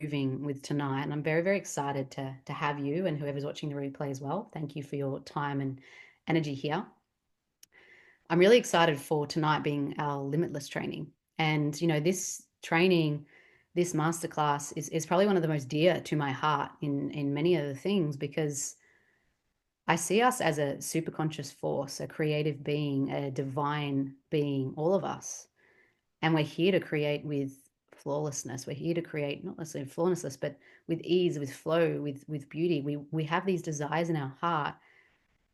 moving with tonight, and I'm very, very excited to have you and whoever's watching the replay as well. Thank you for your time and energy here. I'm really excited for tonight being our Limitless training. And, this training, this masterclass is probably one of the most dear to my heart in many other things because I see us as a super conscious force, a creative being, a divine being, all of us. And we're here to create with flawlessness. We're here to create not necessarily flawlessness, but with ease, with flow, with beauty. We have these desires in our heart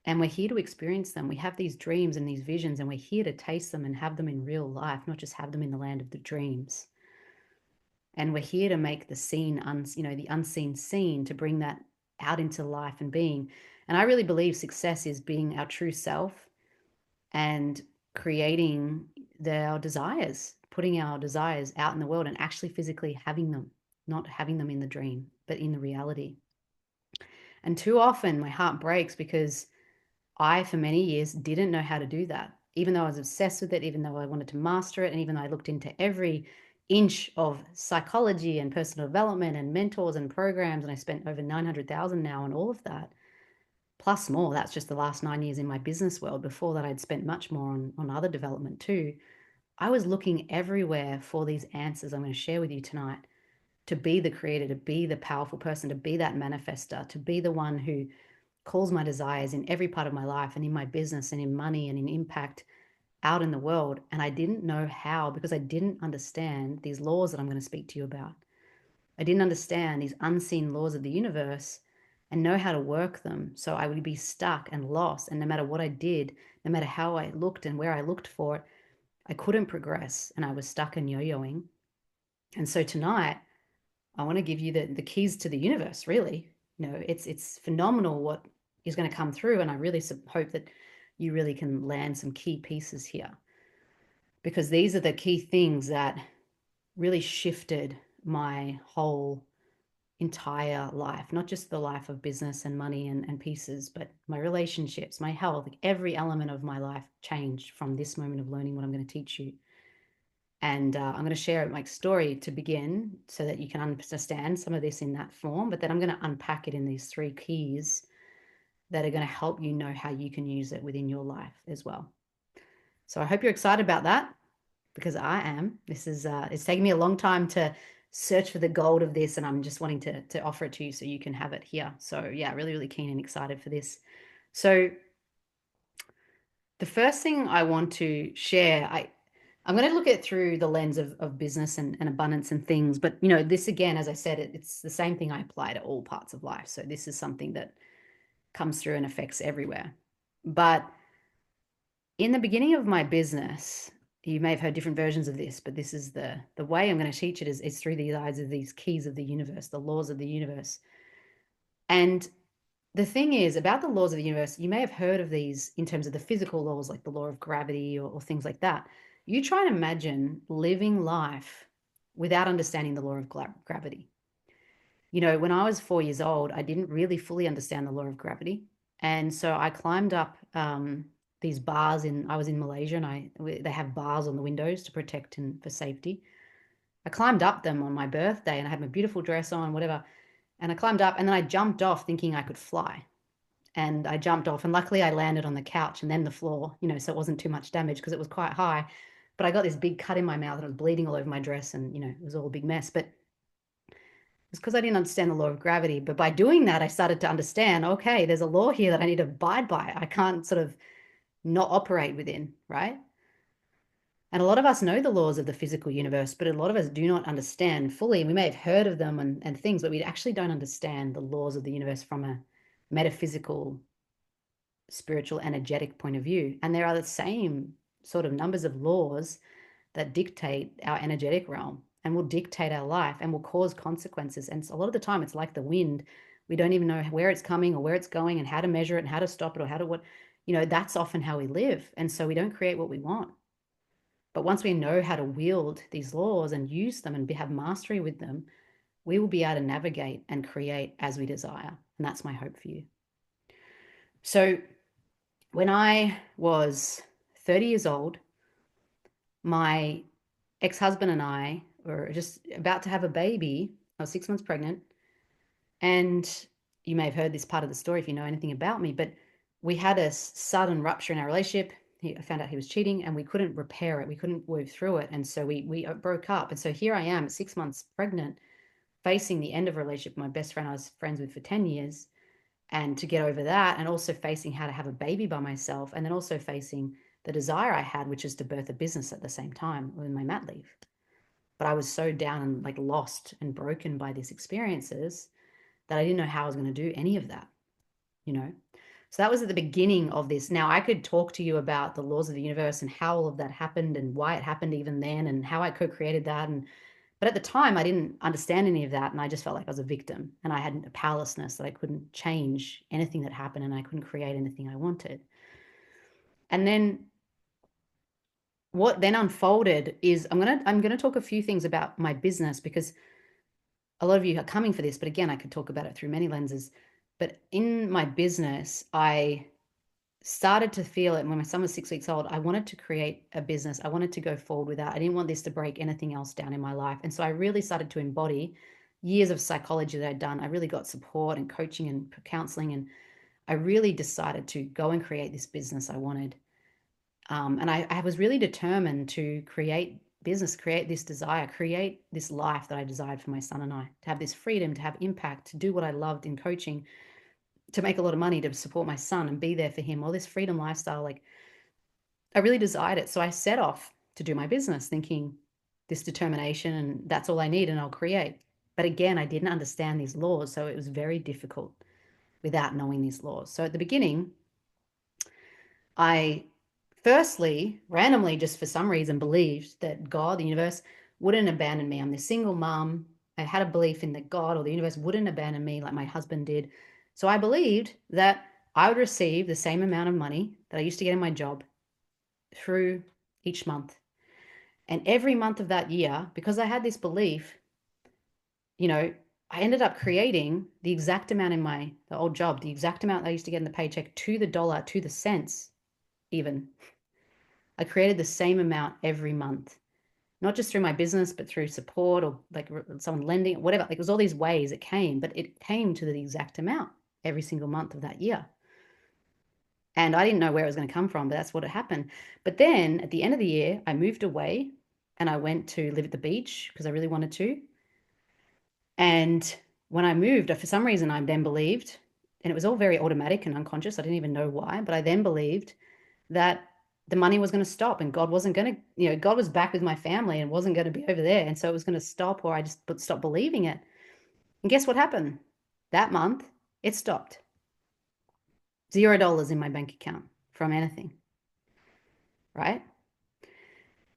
and we're here to experience them. We have these dreams and these visions, and we're here to taste them and have them in real life, not just have them in the land of the dreams. And we're here to make the scene, the unseen scene, to bring that out into life and being. And I really believe success is being our true self and creating our desires, putting our desires out in the world and actually physically having them, not having them in the dream, but in the reality. And too often my heart breaks because I, for many years, didn't know how to do that. Even though I was obsessed with it, even though I wanted to master it, and even though I looked into every inch of psychology and personal development and mentors and programs, and I spent over 900,000 now on all of that, plus more. That's just the last 9 years in my business world. Before that, I'd spent much more on other development too. I was looking everywhere for these answers I'm going to share with you tonight, to be the creator, to be the powerful person, to be that manifester, to be the one who calls my desires in every part of my life and in my business and in money and in impact out in the world. And I didn't know how because I didn't understand these laws that I'm going to speak to you about. I didn't understand these unseen laws of the universe and know how to work them. So I would be stuck and lost. And no matter what I did, no matter how I looked and where I looked for it, I couldn't progress and I was stuck and yo-yoing. And so tonight, I want to give you the keys to the universe, really. It's phenomenal what is going to come through. And I really hope that you really can land some key pieces here, because these are the key things that really shifted my whole entire life, not just the life of business and money and pieces, but my relationships, my health. Like every element of my life changed from this moment of learning what I'm going to teach you. And I'm going to share my story to begin so that you can understand some of this in that form, but then I'm going to unpack it in these 3 keys that are going to help you know how you can use it within your life as well. So I hope you're excited about that, because I am. This is it's taken me a long time to search for the gold of this, and I'm just wanting to offer it to you so you can have it here. So yeah, really, really keen and excited for this. So the first thing I want to share, I'm going to look at it through the lens of business and abundance and things. But, this again, as I said, it's the same thing I apply to all parts of life. So this is something that comes through and affects everywhere. But in the beginning of my business, you may have heard different versions of this, but this is the way I'm going to teach it is through the eyes of these keys of the universe, the laws of the universe. And the thing is about the laws of the universe, you may have heard of these in terms of the physical laws, like the law of gravity or things like that. You try and imagine living life without understanding the law of gravity. When I was 4 years old, I didn't really fully understand the law of gravity. And so I climbed up these bars I was in Malaysia, and they have bars on the windows to protect and for safety. I climbed up them on my birthday and I had my beautiful dress on, whatever. And I climbed up and then I jumped off thinking I could fly. And I jumped off, and luckily I landed on the couch and then the floor, so it wasn't too much damage because it was quite high. But I got this big cut in my mouth and it was bleeding all over my dress, and it was all a big mess. But it's because I didn't understand the law of gravity. But by doing that, I started to understand, okay, there's a law here that I need to abide by. I can't sort of not operate within, right? And a lot of us know the laws of the physical universe, but a lot of us do not understand fully. We may have heard of them and things, but we actually don't understand the laws of the universe from a metaphysical, spiritual, energetic point of view. And there are the same sort of numbers of laws that dictate our energetic realm and will dictate our life and will cause consequences. And a lot of the time it's like the wind. We don't even know where it's coming or where it's going and how to measure it and how to stop it or how to what, that's often how we live. And so we don't create what we want. But once we know how to wield these laws and use them and have mastery with them, we will be able to navigate and create as we desire. And that's my hope for you. So when I was 30 years old, my ex-husband and I were just about to have a baby I was 6 months pregnant. And you may have heard this part of the story if you know anything about me, but we had a sudden rupture in our relationship. I found out he was cheating and we couldn't repair it. We couldn't move through it. And so we broke up. And so here I am at 6 months pregnant, facing the end of a relationship with my best friend I was friends with for 10 years. And to get over that, and also facing how to have a baby by myself, and then also facing the desire I had, which is to birth a business at the same time with my mat leave. But I was so down and like lost and broken by these experiences that I didn't know how I was going to do any of that, you know? So that was at the beginning of this. Now I could talk to you about the laws of the universe and how all of that happened and why it happened even then and how I co-created that. But at the time I didn't understand any of that. And I just felt like I was a victim and I had a powerlessness that I couldn't change anything that happened and I couldn't create anything I wanted. And then what then unfolded is I'm gonna talk a few things about my business because a lot of you are coming for this, but again, I could talk about it through many lenses. But in my business, I started to feel it when my son was 6 weeks old. I wanted to create a business. I wanted to go forward with that. I didn't want this to break anything else down in my life. And so I really started to embody years of psychology that I'd done. I really got support and coaching and counseling. And I really decided to go and create this business I wanted. And I was really determined to create business, create this desire, create this life that I desired for my son and I, to have this freedom, to have impact, to do what I loved in coaching, to make a lot of money, to support my son and be there for him, all this freedom lifestyle. Like I really desired it. So I set off to do my business thinking this determination and that's all I need and I'll create. But again, I didn't understand these laws. So it was very difficult without knowing these laws. So at the beginning, I firstly, randomly, just for some reason, believed that God, the universe, wouldn't abandon me. I'm this single mom. I had a belief in that God or the universe wouldn't abandon me like my husband did. So I believed that I would receive the same amount of money that I used to get in my job through each month. And every month of that year, because I had this belief, I ended up creating the exact amount in the old job, the exact amount I used to get in the paycheck to the dollar, to the cents even. I created the same amount every month, not just through my business, but through support or like someone lending, whatever. Like it was all these ways it came, but it came to the exact amount every single month of that year. And I didn't know where it was going to come from, but that's what had happened. But then at the end of the year, I moved away and I went to live at the beach because I really wanted to. And when I moved, for some reason, I then believed, and it was all very automatic and unconscious. I didn't even know why, but I then believed that the money was going to stop and God wasn't going to, God was back with my family and wasn't going to be over there. And so it was going to stop, or I just stopped believing it. And guess what happened? That month, it stopped. $0 in my bank account from anything. Right?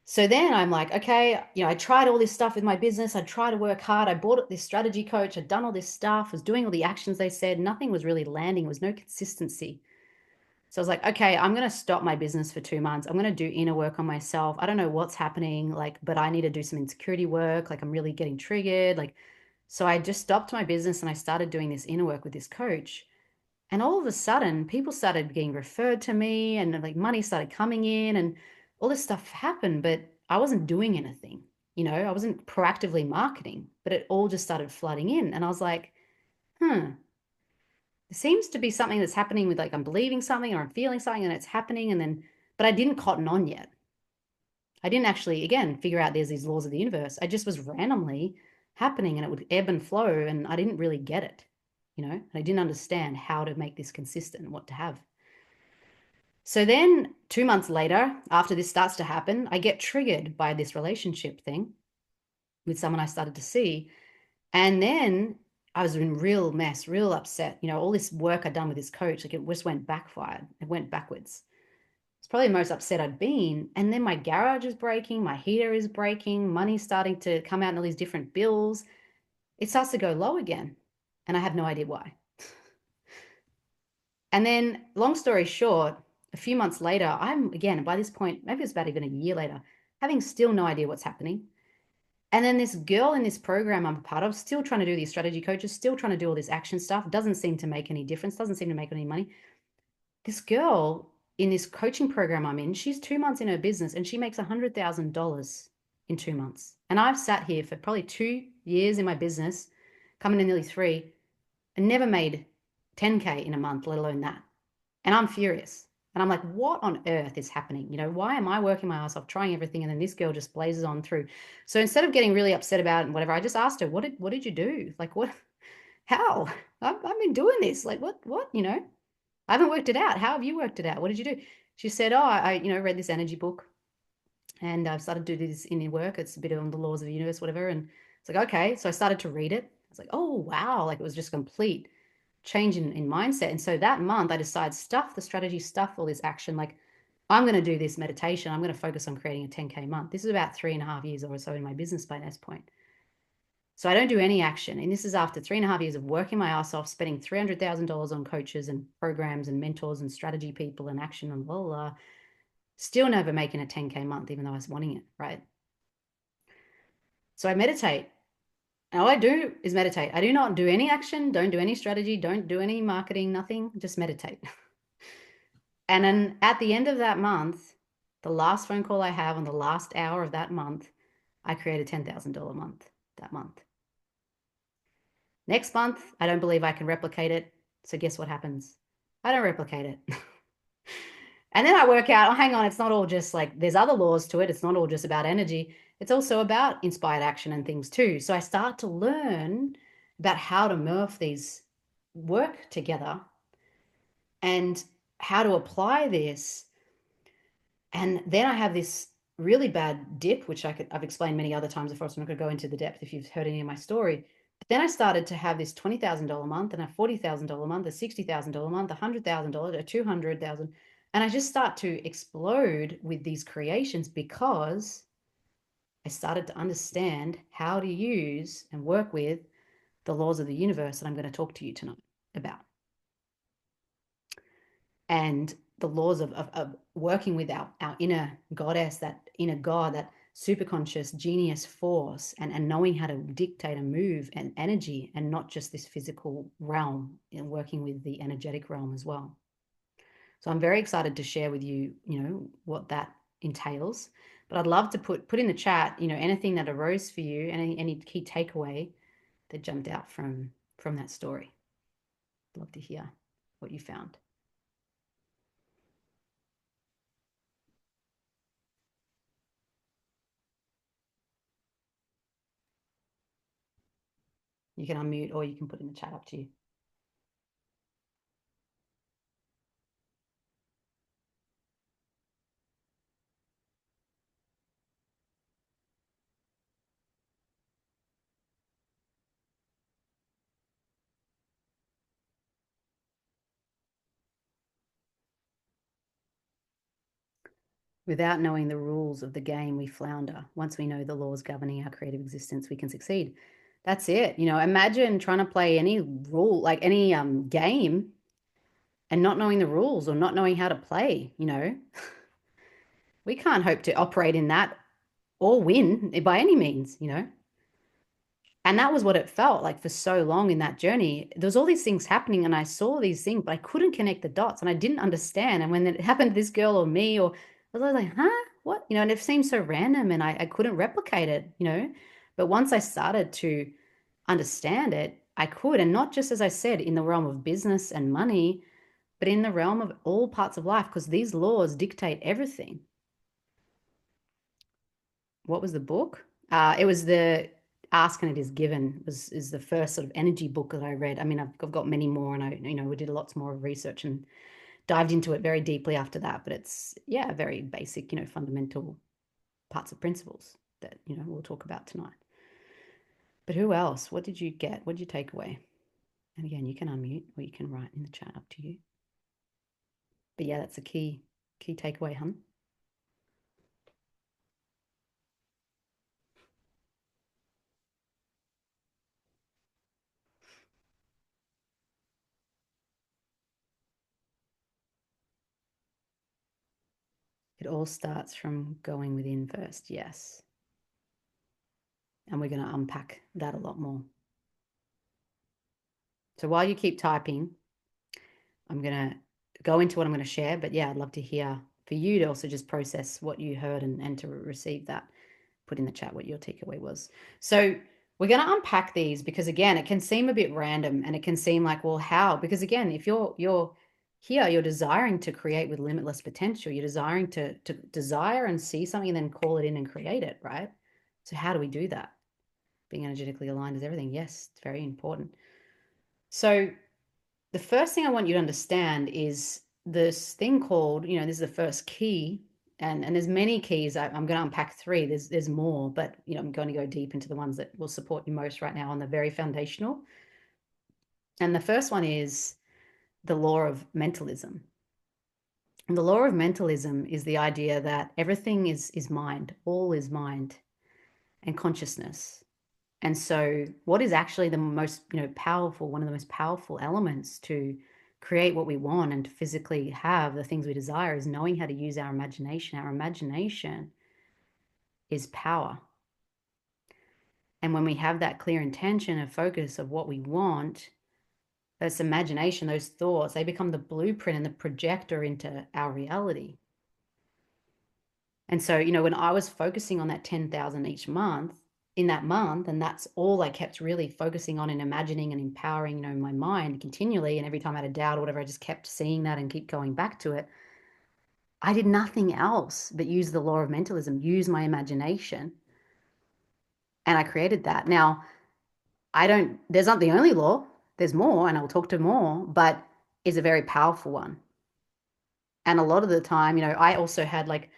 So then I'm like, okay, I tried all this stuff with my business. I tried to work hard. I bought this strategy coach. I'd done all this stuff, was doing all the actions they said. Nothing was really landing. There was no consistency. So I was like, okay, I'm going to stop my business for 2 months. I'm going to do inner work on myself. I don't know what's happening, but I need to do some insecurity work. Like I'm really getting triggered. So I just stopped my business and I started doing this inner work with this coach. And all of a sudden, people started getting referred to me and like money started coming in and all this stuff happened, but I wasn't doing anything. I wasn't proactively marketing, but it all just started flooding in. And I was like, there seems to be something that's happening with I'm believing something or I'm feeling something and it's happening. But I didn't cotton on yet. I didn't actually, again, figure out there's these laws of the universe. I just was randomly happening and it would ebb and flow and I didn't really get it. And I didn't understand how to make this consistent and what to have. So then 2 months later, after this starts to happen, I get triggered by this relationship thing with someone I started to see. And then I was in real mess, real upset. All this work I'd done with this coach, it just went backfired. It went backwards. It's probably the most upset I'd been. And then my garage is breaking, my heater is breaking, money's starting to come out in all these different bills. It starts to go low again. And I have no idea why. And then, long story short, a few months later, I'm again, by this point, maybe it's about even a year later, having still no idea what's happening. And then this girl in this program I'm a part of, still trying to do these strategy coaches, still trying to do all this action stuff, doesn't seem to make any difference, doesn't seem to make any money. This girl in this coaching program I'm in, she's 2 months in her business and she makes $100,000 in 2 months. And I've sat here for probably 2 years in my business coming to nearly 3, and never made 10K in a month, let alone that. And I'm furious. And I'm like, what on earth is happening? Why am I working my ass off, trying everything, and then this girl just blazes on through? So instead of getting really upset about it and whatever, I just asked her, what did you do? Like, what, how? I've been doing this. Like, what? I haven't worked it out. How have you worked it out? What did you do? She said, oh, I read this energy book, and I've started to do this in work. It's a bit on the laws of the universe, whatever. And it's like, okay. So I started to read it. I was like, oh, wow. Like, it was just complete change in mindset. And so that month I decided, stuff the strategy, stuff all this action. Like, I'm going to do this meditation. I'm going to focus on creating a 10K month. This is about 3.5 years or so in my business by this point. So I don't do any action. And this is after 3.5 years of working my ass off, spending $300,000 on coaches and programs and mentors and strategy people and action and blah, blah, blah. Still never making a 10K month, even though I was wanting it, right? So I meditate. And all I do is meditate. I do not do any action, don't do any strategy, don't do any marketing, nothing, just meditate. And then at the end of that month, the last phone call I have on the last hour of that month, I created a $10,000 month that month. Next month, I don't believe I can replicate it. So guess what happens? I don't replicate it. And then I work out, oh, hang on, it's not all just like, there's other laws to it. It's not all just about energy. It's also about inspired action and things too. So I start to learn about how to morph these work together and how to apply this. And then I have this really bad dip, which I've explained many other times before, so I'm not going to go into the depth if you've heard any of my story. But then I started to have this $20,000 month and a $40,000 month, a $60,000 month, $100,000, a $200,000. And I just start to explode with these creations because I started to understand how to use and work with the laws of the universe that I'm going to talk to you tonight about. And the laws of working with our inner goddess, that inner God, that superconscious genius force, and knowing how to dictate and move and energy, and not just this physical realm, and working with the energetic realm as well. So I'm very excited to share with you, what that entails. But I'd love to put in the chat, anything that arose for you, and any key takeaway that jumped out from that story. I'd love to hear what you found. You can unmute or you can put in the chat, up to you. Without knowing the rules of the game, we flounder. Once we know the laws governing our creative existence, we can succeed. That's it. Imagine trying to play any rule, like any game, and not knowing the rules or not knowing how to play. We can't hope to operate in that or win by any means. And that was what it felt like for so long in that journey. There was all these things happening, and I saw these things, but I couldn't connect the dots, and I didn't understand. And when it happened to this girl or me, or I was like, huh, what? And it seemed so random, and I couldn't replicate it. But once I started to understand it, I could. And not just, as I said, in the realm of business and money, but in the realm of all parts of life, because these laws dictate everything. What was the book? It was the Ask and It Is Given is the first sort of energy book that I read. I mean, I've got many more, and we did lots more research and dived into it very deeply after that. But it's, very basic, fundamental parts of principles that, we'll talk about tonight. But who else? What did you get? What did you take away? And again, you can unmute or you can write in the chat, up to you. But yeah, that's a key takeaway, hun. It all starts from going within first, yes. And we're going to unpack that a lot more. So while you keep typing, I'm going to go into what I'm going to share. But yeah, I'd love to hear for you to also just process what you heard and to receive that. Put in the chat what your takeaway was. So We're going to unpack these because again, it can seem a bit random and it can seem like, well, how? Because again, if you're here, you're desiring to create with limitless potential. You're desiring to desire and see something and then call it in and create it, right? So how do we do that? Being energetically aligned is everything. Yes, it's very important. So the first thing I want you to understand is this thing called, this is the first key, and there's many keys. I'm going to unpack three. There's more, but I'm going to go deep into the ones that will support you most right now on the very foundational. And the first one is the law of mentalism. And the law of mentalism is the idea that everything is mind, all is mind and consciousness. And so what is actually the most, powerful, one of the most powerful elements to create what we want and to physically have the things we desire is knowing how to use our imagination. Our imagination is power. And when we have that clear intention of focus of what we want, this imagination, those thoughts, they become the blueprint and the projector into our reality. And so, when I was focusing on that 10,000 each month, in that month, and that's all I kept really focusing on and imagining and empowering, my mind continually. And every time I had a doubt or whatever, I just kept seeing that and keep going back to it. I did nothing else but use the law of mentalism, use my imagination. And I created that. Now, there's not the only law, there's more, and I'll talk to more, but is a very powerful one. And a lot of the time, I also had like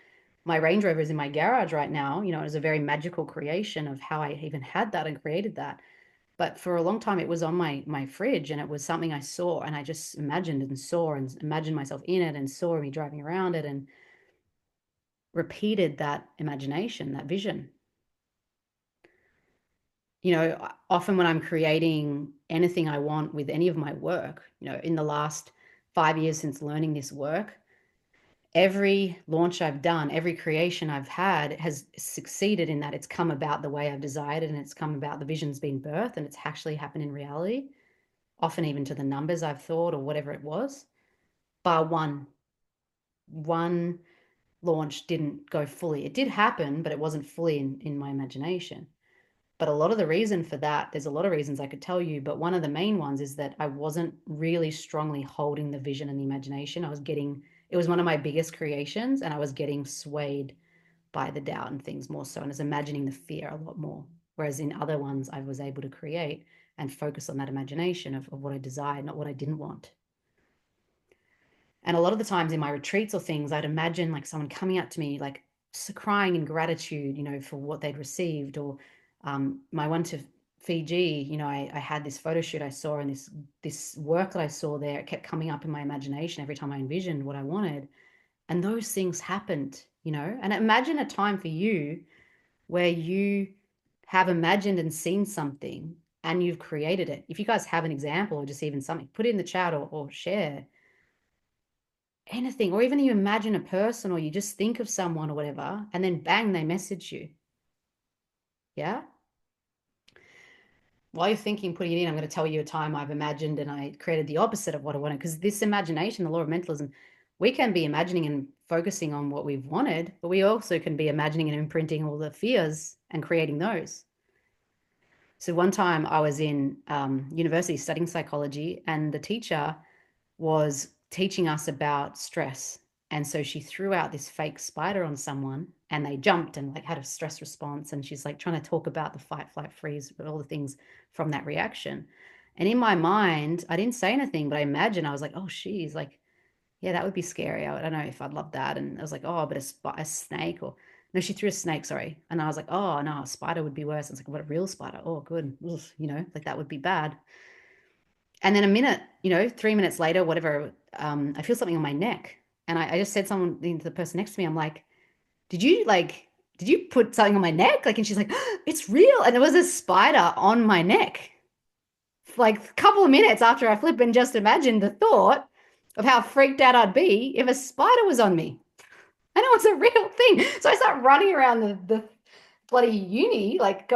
my Range Rover is in my garage right now. It was a very magical creation of how I even had that and created that. But for a long time, it was on my fridge, and it was something I saw, and I just imagined and saw and imagined myself in it and saw me driving around it and repeated that imagination, that vision. Often when I'm creating anything I want with any of my work, in the last 5 years since learning this work, every launch I've done, every creation I've had has succeeded in that it's come about the way I've desired it, and it's come about the vision's been birthed, and it's actually happened in reality, often even to the numbers I've thought or whatever it was. Bar one launch didn't go fully. It did happen, but it wasn't fully in my imagination. But a lot of the reason for that, there's a lot of reasons I could tell you, but one of the main ones is that I wasn't really strongly holding the vision and the imagination. It was one of my biggest creations, and I was getting swayed by the doubt and things more so. And I was imagining the fear a lot more. Whereas in other ones, I was able to create and focus on that imagination of what I desired, not what I didn't want. And a lot of the times in my retreats or things, I'd imagine like someone coming up to me, like crying in gratitude, for what they'd received. Or my one to Fiji, I had this photo shoot I saw, and this work that I saw there, it kept coming up in my imagination every time I envisioned what I wanted. And those things happened, and imagine a time for you where you have imagined and seen something and you've created it. If you guys have an example or just even something, put it in the chat or share anything, or even you imagine a person or you just think of someone or whatever, and then bang, they message you. Yeah. While you're thinking, putting it in, I'm going to tell you a time I've imagined and I created the opposite of what I wanted. Because this imagination, the law of mentalism, we can be imagining and focusing on what we've wanted, but we also can be imagining and imprinting all the fears and creating those. So one time I was in university studying psychology, and the teacher was teaching us about stress. And so she threw out this fake spider on someone, and they jumped and like had a stress response. And she's like trying to talk about the fight, flight, freeze, all the things from that reaction. And in my mind, I didn't say anything, but I imagine I was like, oh, she's like, yeah, that would be scary. I don't know if I'd love that. And I was like, oh, but a snake, or no, she threw a snake, sorry. And I was like, oh, no, a spider would be worse. I was like, what, a real spider? Oh, good. Ugh, like that would be bad. And then a minute, 3 minutes later, whatever, I feel something on my neck. And I just said something to the person next to me. I'm like, did you put something on my neck? Like, and she's like, it's real. And there was a spider on my neck. Like a couple of minutes after I flip and just imagined the thought of how freaked out I'd be if a spider was on me. And it was a real thing. So I start running around the bloody uni, like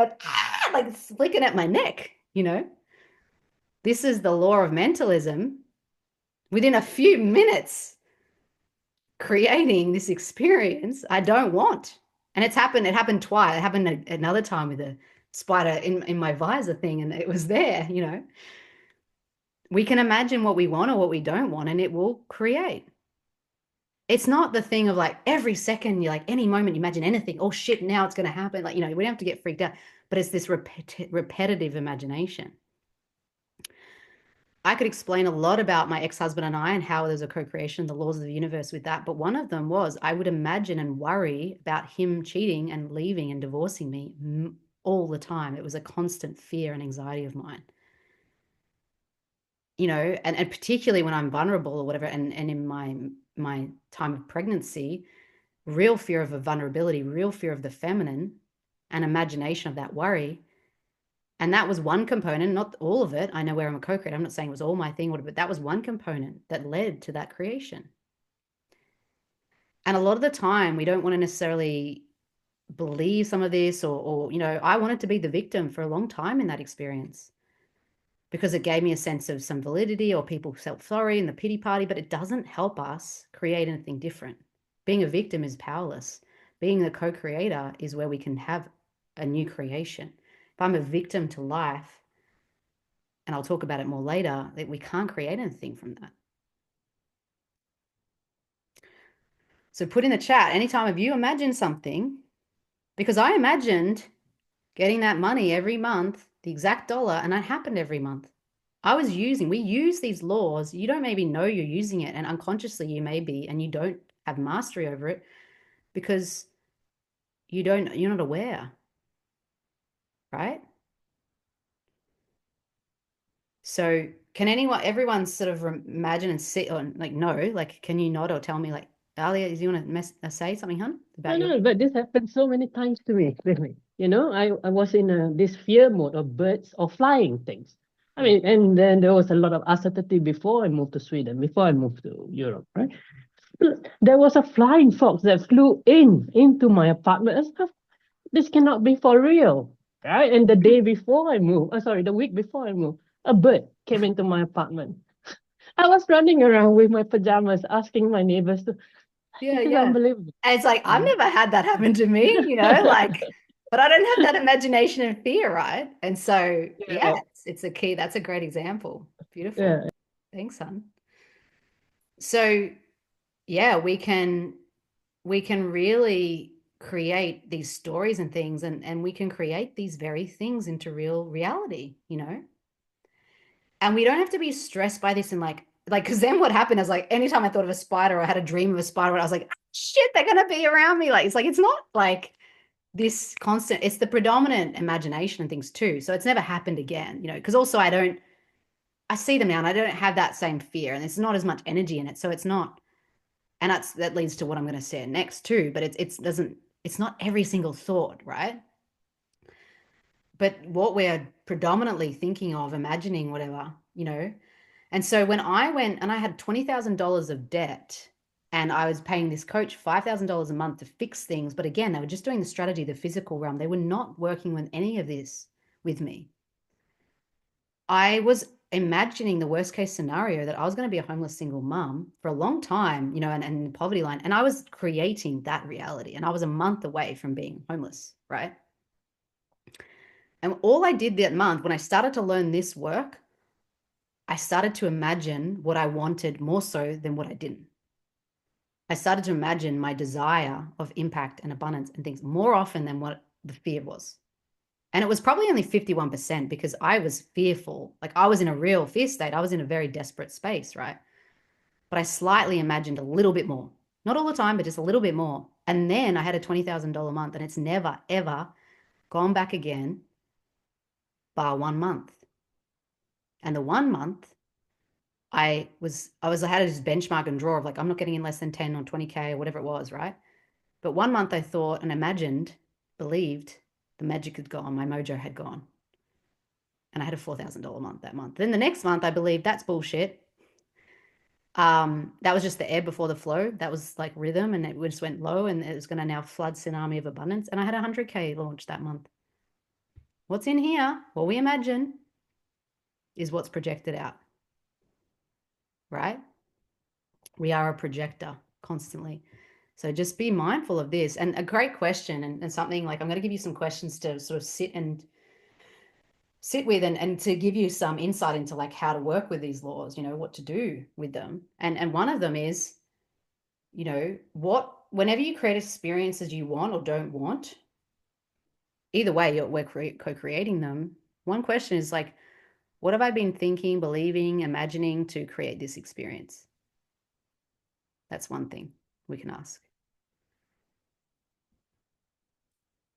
like flicking at my neck, This is the law of mentalism. Within a few minutes, creating this experience I don't want. And it happened twice. It happened another time with spider in my visor thing, and it was there, We can imagine what we want or what we don't want, and it will create. It's not the thing of like every second, you're like any moment you imagine anything, oh shit, now it's going to happen. Like, we don't have to get freaked out, but it's this repetitive imagination. I could explain a lot about my ex-husband and I and how there's a co-creation, the laws of the universe with that. But one of them was I would imagine and worry about him cheating and leaving and divorcing me all the time. It was a constant fear and anxiety of mine. And particularly when I'm vulnerable or whatever, and in my time of pregnancy, real fear of a vulnerability, real fear of the feminine, and imagination of that worry. And that was one component, not all of it. I know where I'm a co-creator. I'm not saying it was all my thing, but that was one component that led to that creation. And a lot of the time, we don't want to necessarily believe some of this, or I wanted to be the victim for a long time in that experience because it gave me a sense of some validity, or people felt sorry in the pity party, but it doesn't help us create anything different. Being a victim is powerless. Being the co-creator is where we can have a new creation. If I'm a victim to life, and I'll talk about it more later, that we can't create anything from that. So put in the chat, anytime of you imagine something, because I imagined getting that money every month, the exact dollar, and that happened every month. We use these laws. You don't maybe know you're using it, and unconsciously you may be, and you don't have mastery over it because you're not aware, right? So can everyone sort of imagine and see, or like, no, like, can you nod or tell me, like, Alia, do you want to say something, hun, No, about your? no, but this happened so many times to me, really. I was in this fear mode of birds or flying things. I Yeah. mean, and then there was a lot of uncertainty before I moved to Sweden, before I moved to Europe, right? There was a flying fox that flew into my apartment. I said, this cannot be for real, right? And the day before I moved, sorry, the week before I moved, a bird came into my apartment. I was running around with my pajamas, asking my neighbors to, Yeah, this is yeah. unbelievable. And it's like, I've Mhm. never had that happen to me, like, but I don't have that imagination and fear, right? And so, yeah, Yeah, it's a key. That's a great example. Beautiful. yeah. Thanks, son. So, yeah, we can really create these stories and things, and we can create these very things into real reality. And we don't have to be stressed by this and like because then what happened is, like, anytime I thought of a spider or I had a dream of a spider, I was like, "Ah, shit, they're gonna be around me." It's not like this constant, it's the predominant imagination and things too. So it's never happened again, because also I see them now and I don't have that same fear, and there's not as much energy in it. So it's not, and that leads to what I'm gonna say next too. But it's not every single thought, right? But what we're predominantly thinking of, imagining, whatever. And so when I went and I had $20,000 of debt, and I was paying this coach $5,000 a month to fix things. But again, they were just doing the strategy, the physical realm. They were not working with any of this with me. I was imagining the worst case scenario that I was going to be a homeless single mom for a long time, and the poverty line. And I was creating that reality. And I was a month away from being homeless, right? And all I did that month, when I started to learn this work, I started to imagine what I wanted more so than what I didn't. I started to imagine my desire of impact and abundance and things more often than what the fear was. And it was probably only 51% because I was fearful. Like, I was in a real fear state. I was in a very desperate space, right? But I slightly imagined a little bit more. Not all the time, but just a little bit more. And then I had a $20,000 month, and it's never, ever gone back again, bar 1 month. And the 1 month, I had this benchmark and draw of like, I'm not getting in less than 10 or 20K or whatever it was, right? But 1 month I thought and imagined, believed the magic had gone, my mojo had gone. And I had a $4,000 month that month. Then the next month I believed that's bullshit. That was just the ebb before the flow. That was like rhythm, and it just went low, and it was going to now flood tsunami of abundance. And I had a 100K launch that month. What's in here, what we imagine, is what's projected out, right? We are a projector constantly. So just be mindful of this. And a great question, and something like, I'm going to give you some questions to sort of sit and sit with and to give you some insight into like how to work with these laws, what to do with them. And one of them is, whenever you create experiences you want or don't want, either way, we're co-creating them. One question is like, what have I been thinking, believing, imagining to create this experience? That's one thing we can ask.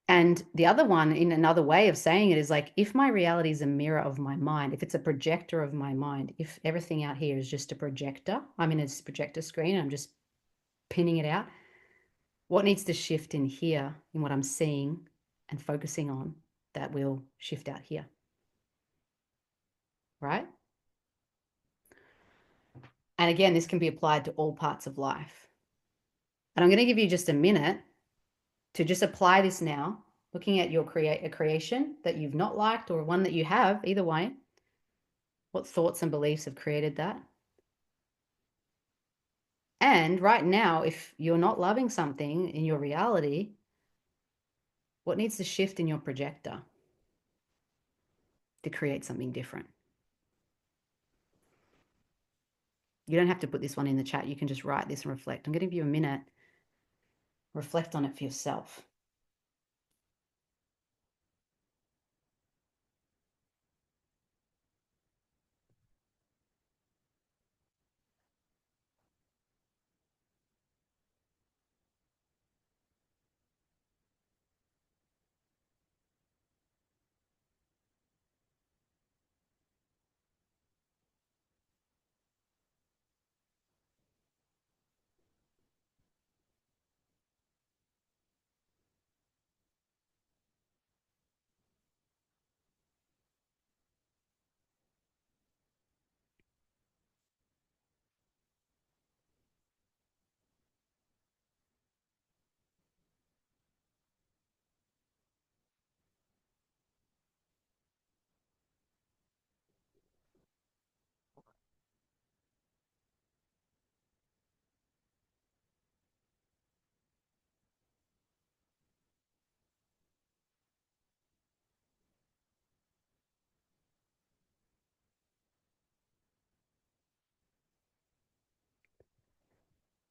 And the other one, in another way of saying it, is like, if my reality is a mirror of my mind, if it's a projector of my mind, if everything out here is just a projector, I'm in a projector screen, I'm just pinning it out, what needs to shift in here in what I'm seeing and focusing on that will shift out here? Right? And again, this can be applied to all parts of life. And I'm going to give you just a minute to just apply this now, looking at your creation that you've not liked or one that you have, either way. What thoughts and beliefs have created that? And right now, if you're not loving something in your reality, what needs to shift in your projector to create something different? You don't have to put this one in the chat. You can just write this and reflect. I'm going to give you a minute. Reflect on it for yourself.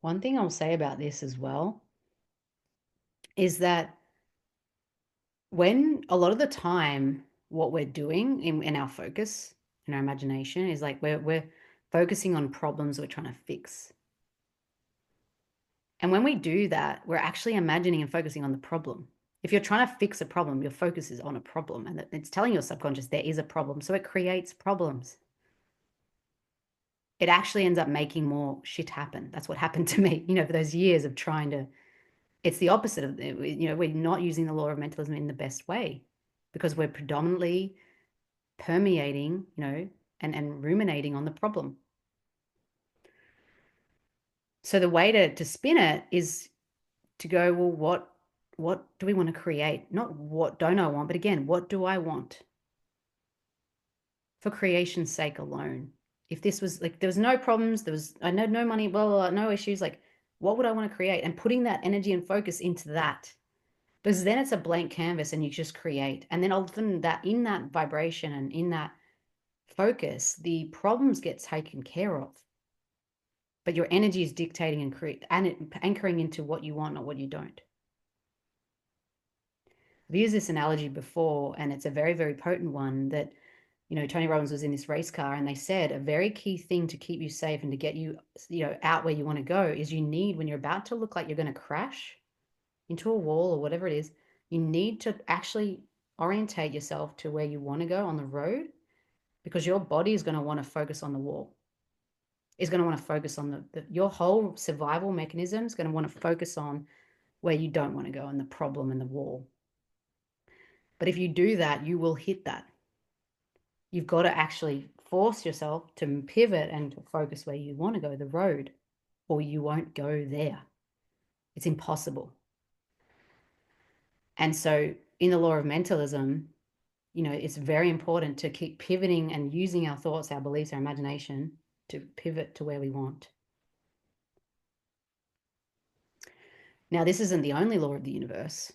One thing I'll say about this as well is that when a lot of the time, what we're doing in our focus, in our imagination, is like we're focusing on problems we're trying to fix. And when we do that, we're actually imagining and focusing on the problem. If you're trying to fix a problem, your focus is on a problem, and it's telling your subconscious there is a problem. So it creates problems. It actually ends up making more shit happen. That's what happened to me, for those years of trying to. It's the opposite of, we're not using the law of mentalism in the best way because we're predominantly permeating, and ruminating on the problem. So the way to spin it is to go, well, what do we want to create? Not what don't I want, but again, what do I want? For creation's sake alone. If this was like there was no problems, I know no money, blah, blah, blah, no issues, like what would I want to create? And putting that energy and focus into that. Because then it's a blank canvas and you just create. And then often that in that vibration and in that focus, the problems get taken care of. But your energy is dictating and anchoring into what you want, not what you don't. I've used this analogy before, and it's a very, very potent one that, Tony Robbins was in this race car and they said a very key thing to keep you safe and to get you, out where you want to go is you need, when you're about to look like you're going to crash into a wall or whatever it is, you need to actually orientate yourself to where you want to go on the road because your body is going to want to focus on the wall. Is going to want to focus on your whole survival mechanism is going to want to focus on where you don't want to go and the problem and the wall. But if you do that, you will hit that. You've got to actually force yourself to pivot and to focus where you want to go, the road, or you won't go there. It's impossible. And so in the law of mentalism, it's very important to keep pivoting and using our thoughts, our beliefs, our imagination to pivot to where we want. Now, this isn't the only law of the universe.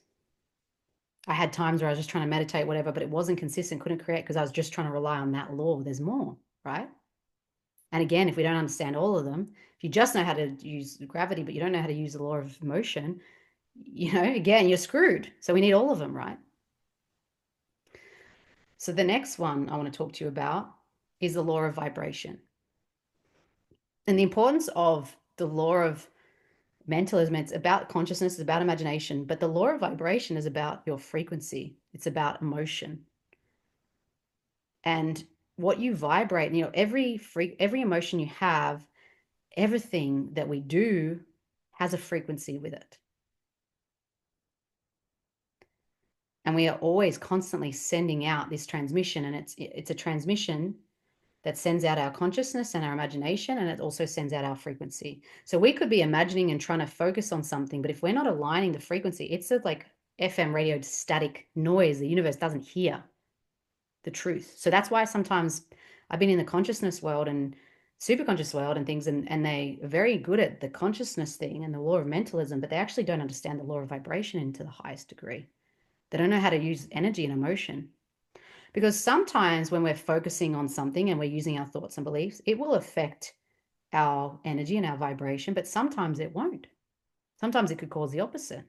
I had times where I was just trying to meditate, whatever, but it wasn't consistent, couldn't create because I was just trying to rely on that law. There's more, right? And again, if we don't understand all of them, if you just know how to use gravity, but you don't know how to use the law of motion, again, you're screwed. So we need all of them, right? So the next one I want to talk to you about is the law of vibration. And the importance of the law of mentalism, it's about consciousness, it's about imagination, but the law of vibration is about your frequency. It's about emotion. And what you vibrate, every emotion you have, everything that we do has a frequency with it. And we are always constantly sending out this transmission, and it's a transmission that sends out our consciousness and our imagination, and it also sends out our frequency. So we could be imagining and trying to focus on something, but if we're not aligning the frequency, it's like FM radio static noise. The universe doesn't hear the truth. So that's why sometimes I've been in the consciousness world and super conscious world and things, and they are very good at the consciousness thing and the law of mentalism, but they actually don't understand the law of vibration to the highest degree. They don't know how to use energy and emotion. Because sometimes when we're focusing on something and we're using our thoughts and beliefs, it will affect our energy and our vibration, but sometimes it won't. Sometimes it could cause the opposite.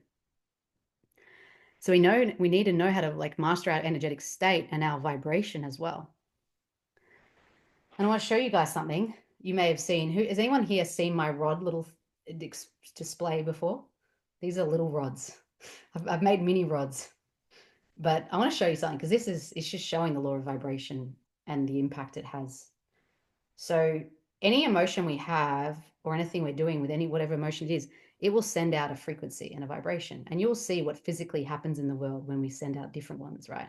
So we need to know how to like master our energetic state and our vibration as well. And I want to show you guys something you may have seen. Has anyone here seen my rod little display before? These are little rods. I've made mini rods. But I want to show you something because it's just showing the law of vibration and the impact it has. So any emotion we have or anything we're doing with whatever emotion it is, it will send out a frequency and a vibration. And you'll see what physically happens in the world when we send out different ones, right?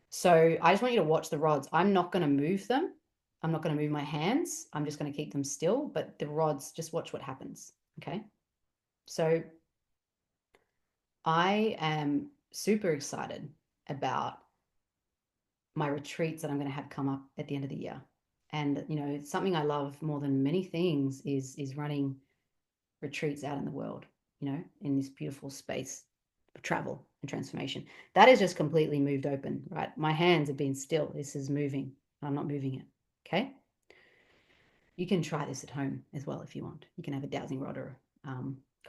So I just want you to watch the rods. I'm not going to move them. I'm not going to move my hands. I'm just going to keep them still. But the rods, just watch what happens. Okay. So I am super excited about my retreats that I'm going to have come up at the end of the year. And something I love more than many things is running retreats out in the world, in this beautiful space of travel and transformation. That is just completely moved open, right? My hands have been still. This is moving. I'm not moving it. Okay. You can try this at home as well if you want. You can have a dowsing rod or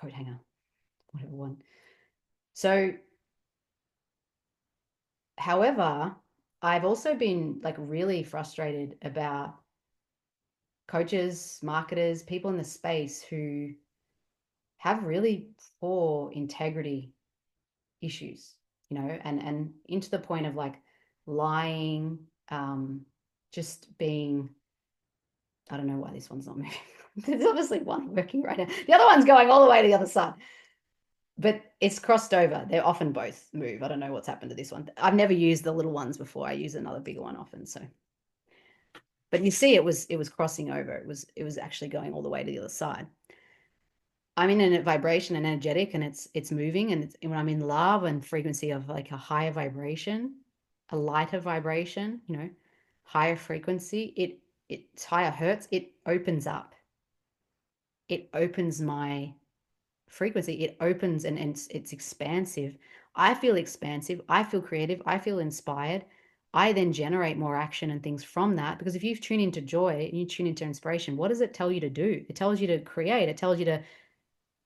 coat hanger, whatever one. So, however, I've also been like really frustrated about coaches, marketers, people in the space who have really poor integrity issues, and into the point of like lying, just being, I don't know why this one's not moving. There's obviously one working right now. The other one's going all the way to the other side. But it's crossed over. They often both move. I don't know what's happened to this one. I've never used the little ones before. I use another bigger one often. So, but you see, it was crossing over. It was actually going all the way to the other side. I'm in a vibration and energetic, and it's moving. And when I'm in love and frequency of like a higher vibration, a lighter vibration, higher frequency, it's higher hertz. It opens up. It opens my frequency. It opens and it's expansive. I feel expansive. I feel creative. I feel inspired. I then generate more action and things from that, because if you tune into joy and you tune into inspiration, what does it tell you to do? It tells you to create. It tells you to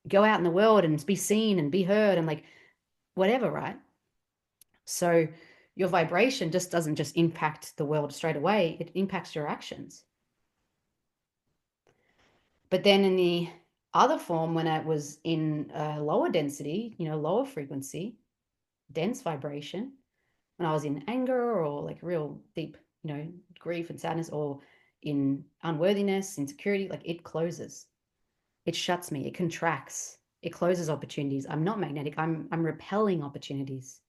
go out in the world and be seen and be heard and like whatever, right? So your vibration just doesn't just impact the world straight away. It impacts your actions. But then in the other form, when it was in a lower density, lower frequency, dense vibration, when I was in anger or like real deep, grief and sadness, or in unworthiness, insecurity, like it closes, it shuts me, it contracts, it closes opportunities. I'm not magnetic. I'm repelling opportunities.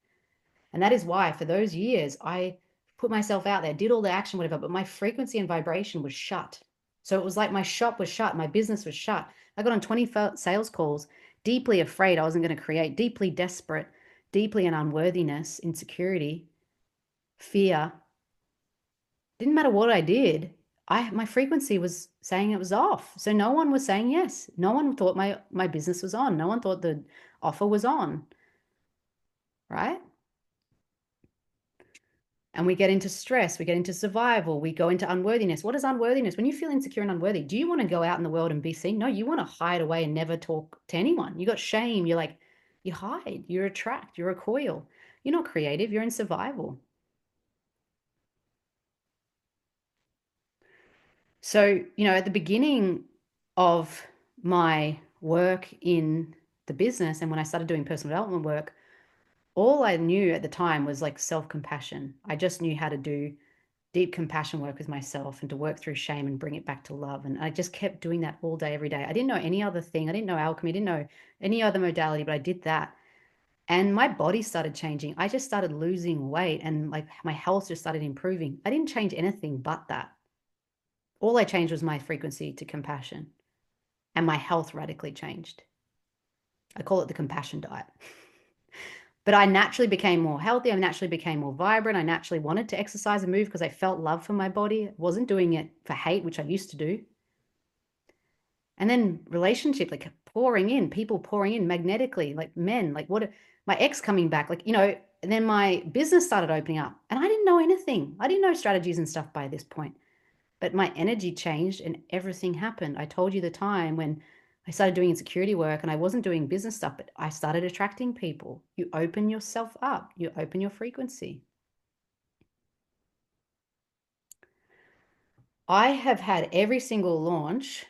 And that is why for those years I put myself out there, did all the action, whatever, but my frequency and vibration was shut. So it was like my shop was shut, my business was shut. I got on 20 sales calls, deeply afraid I wasn't going to create, deeply desperate, deeply in unworthiness, insecurity, fear. Didn't matter what I did. My frequency was saying it was off. So no one was saying yes. No one thought my business was on. No one thought the offer was on. right? And we get into stress, we get into survival, we go into unworthiness. What is unworthiness? When you feel insecure and unworthy, do you want to go out in the world and be seen? No, you want to hide away and never talk to anyone. You got shame. You're like, you hide, you retract, you recoil. You're not creative, you're in survival. So, at the beginning of my work in the business and when I started doing personal development work, all I knew at the time was like self compassion. I just knew how to do deep compassion work with myself and to work through shame and bring it back to love. And I just kept doing that all day, every day. I didn't know any other thing. I didn't know alchemy, I didn't know any other modality, but I did that. And my body started changing. I just started losing weight and like my health just started improving. I didn't change anything but that. All I changed was my frequency to compassion, and my health radically changed. I call it the compassion diet. But I naturally became more healthy. I naturally became more vibrant. I naturally wanted to exercise and move because I felt love for my body. I wasn't doing it for hate, which I used to do. And then relationship, like pouring in, people pouring in magnetically, like men, like what, my ex coming back, like, and then my business started opening up and I didn't know anything. I didn't know strategies and stuff by this point, but my energy changed and everything happened. I told you the time when I started doing insecurity work and I wasn't doing business stuff, but I started attracting people. You open yourself up, you open your frequency. I have had every single launch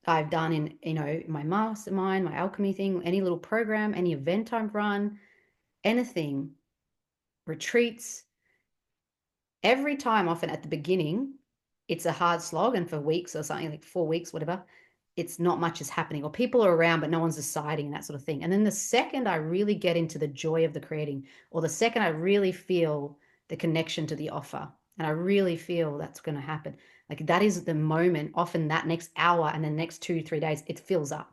I've done in, my mastermind, my alchemy thing, any little program, any event I've run, anything, retreats, every time, often at the beginning, it's a hard slog. And for weeks or something, like 4 weeks, whatever, it's not much is happening, or people are around, but no one's deciding, and that sort of thing. And then the second I really get into the joy of the creating, or the second I really feel the connection to the offer, and I really feel that's going to happen, like that is the moment, often that next hour and the next 2, 3 days, it fills up,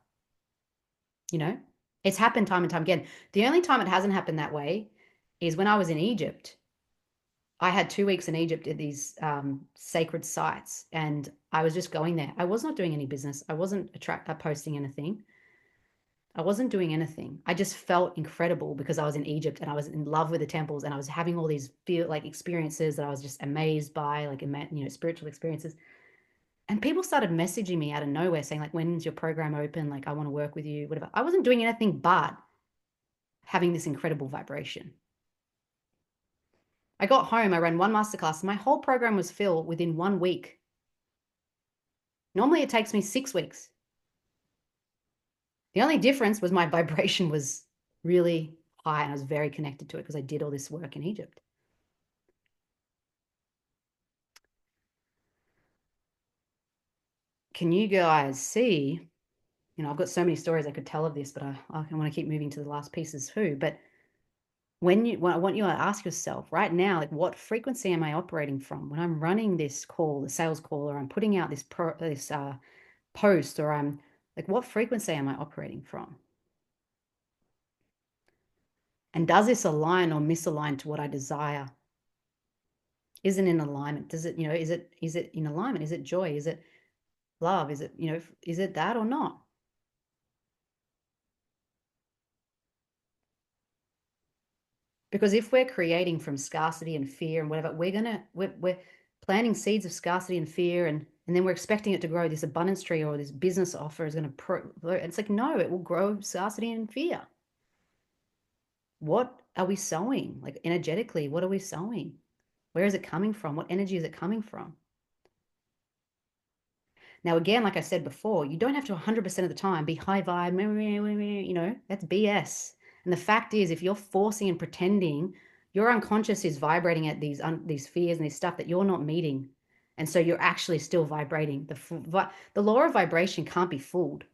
you know? It's happened time and time again. The only time it hasn't happened that way is when I was in Egypt. I had 2 weeks in Egypt at these sacred sites, and I was just going there. I was not doing any business. I wasn't posting anything. I wasn't doing anything. I just felt incredible because I was in Egypt and I was in love with the temples and I was having all these feel like experiences that I was just amazed by, like spiritual experiences. And people started messaging me out of nowhere saying like, "When's your program open? Like, I want to work with you, whatever." I wasn't doing anything but having this incredible vibration. I got home, I ran one masterclass. My whole program was filled within 1 week. Normally it takes me 6 weeks. The only difference was my vibration was really high and I was very connected to it because I did all this work in Egypt. Can you guys see? I've got so many stories I could tell of this, but I want to keep moving to the last pieces too. But I want you to ask yourself right now, like, what frequency am I operating from when I'm running this call, the sales call, or I'm putting out this post, or I'm like, what frequency am I operating from? And does this align or misalign to what I desire? Is it in alignment? Does it, is it in alignment? Is it joy? Is it love? Is it, is it that or not? Because if we're creating from scarcity and fear and whatever, we're planting seeds of scarcity and fear, and then we're expecting it to grow this abundance tree, or this business offer is going to it's like, no, it will grow scarcity and fear. What are we sowing? Like, energetically, what are we sowing? Where is it coming from? What energy is it coming from? Now, again, like I said before, you don't have to 100% of the time be high vibe, that's BS. And the fact is, if you're forcing and pretending, your unconscious is vibrating at these fears and this stuff that you're not meeting. And so you're actually still vibrating. The law of vibration can't be fooled.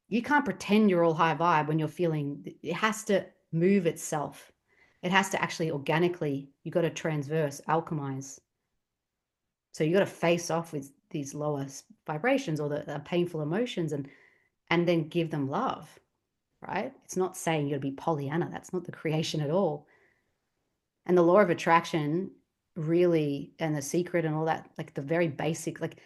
You can't pretend you're all high vibe when you're feeling, it has to move itself. It has to actually organically, you got to transverse, alchemize. So you got to face off with these lower vibrations or the painful emotions, and then give them love, right? It's not saying you got to be Pollyanna. That's not the creation at all. And the law of attraction really, and the secret and all that, like the very basic, like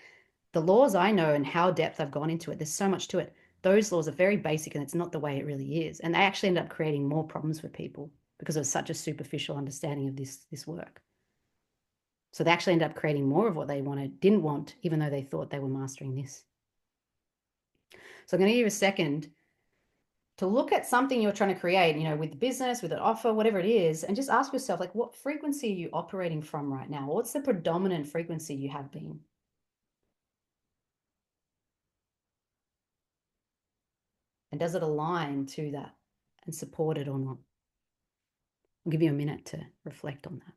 the laws I know and how depth I've gone into it, there's so much to it. Those laws are very basic and it's not the way it really is. And they actually end up creating more problems for people. because of such a superficial understanding of this work. So they actually end up creating more of what they didn't want, even though they thought they were mastering this. So I'm going to give you a second to look at something you're trying to create, with the business, with an offer, whatever it is, and just ask yourself, like, what frequency are you operating from right now? What's the predominant frequency you have been? And does it align to that and support it or not? I'll give you a minute to reflect on that.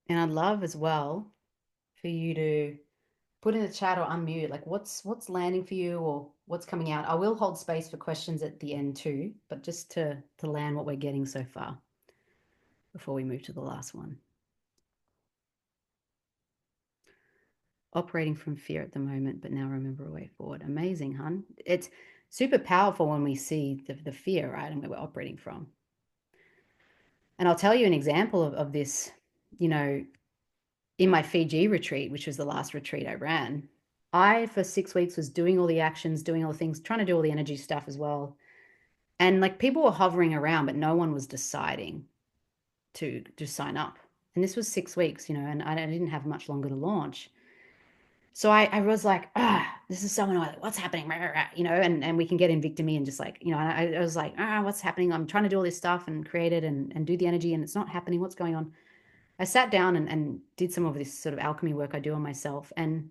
And I'd love as well for you to put in the chat or unmute, like what's landing for you or what's coming out. I will hold space for questions at the end too, but just to land what we're getting so far before we move to the last one. Operating from fear at the moment, but now remember a way forward. Amazing, hun. It's super powerful when we see the fear, right, and where we're operating from. And I'll tell you an example of this, in my Fiji retreat, which was the last retreat I ran. I, for 6 weeks, was doing all the actions, doing all the things, trying to do all the energy stuff as well. And like people were hovering around, but no one was deciding to just sign up. And this was 6 weeks, and I didn't have much longer to launch. So I was like, this is so annoying. What's happening? And we can get in victimy and just like, I was like, what's happening? I'm trying to do all this stuff and create it and do the energy and it's not happening. What's going on? I sat down and did some of this sort of alchemy work I do on myself. And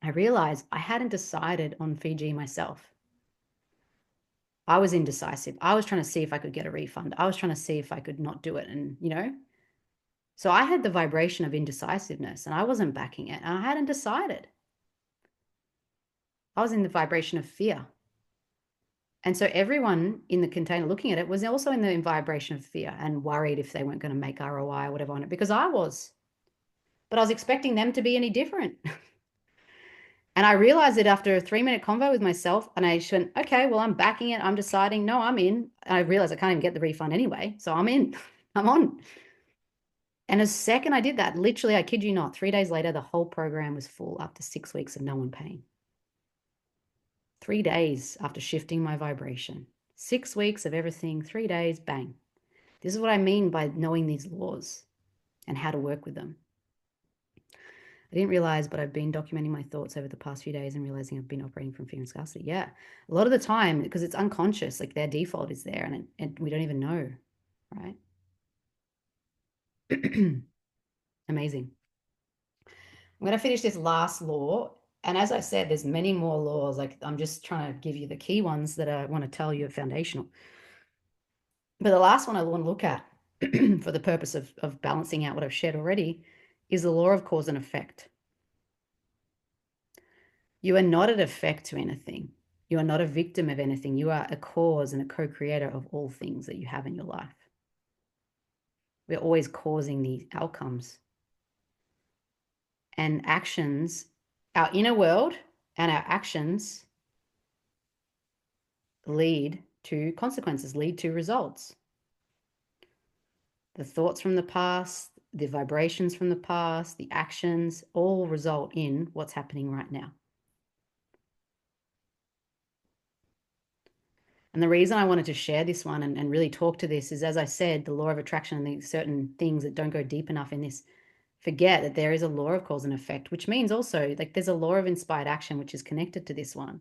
I realized I hadn't decided on Fiji myself. I was indecisive. I was trying to see if I could get a refund. I was trying to see if I could not do it. And, so I had the vibration of indecisiveness and I wasn't backing it. And I hadn't decided. I was in the vibration of fear. And so everyone in the container looking at it was also in the vibration of fear and worried if they weren't going to make ROI or whatever on it, because I was. But I was expecting them to be any different. And I realized it after a 3-minute convo with myself. And I just went, okay, well, I'm backing it. I'm deciding, no, I'm in. And I realized I can't even get the refund anyway. So I'm in. I'm on. And the second I did that, literally, I kid you not, 3 days later, the whole program was full after 6 weeks of no one paying. 3 days after shifting my vibration. 6 weeks of everything, 3 days, bang. This is what I mean by knowing these laws and how to work with them. I didn't realize, but I've been documenting my thoughts over the past few days and realizing I've been operating from fear and scarcity. Yeah. A lot of the time, because it's unconscious, like their default is there and we don't even know, right? Amazing. I'm going to finish this last law. And as I said, there's many more laws. Like I'm just trying to give you the key ones that I want to tell you are foundational. But the last one I want to look at for the purpose of balancing out what I've shared already is the law of cause and effect. You are not an effect to anything. You are not a victim of anything. You are a cause and a co-creator of all things that you have in your life. We're always causing these outcomes. And actions, our inner world and our actions lead to consequences, lead to results. The thoughts from the past, the vibrations from the past, the actions all result in what's happening right now. And the reason I wanted to share this one and really talk to this is, as I said, the law of attraction and the certain things that don't go deep enough in this forget that there is a law of cause and effect, which means also like there's a law of inspired action, which is connected to this one.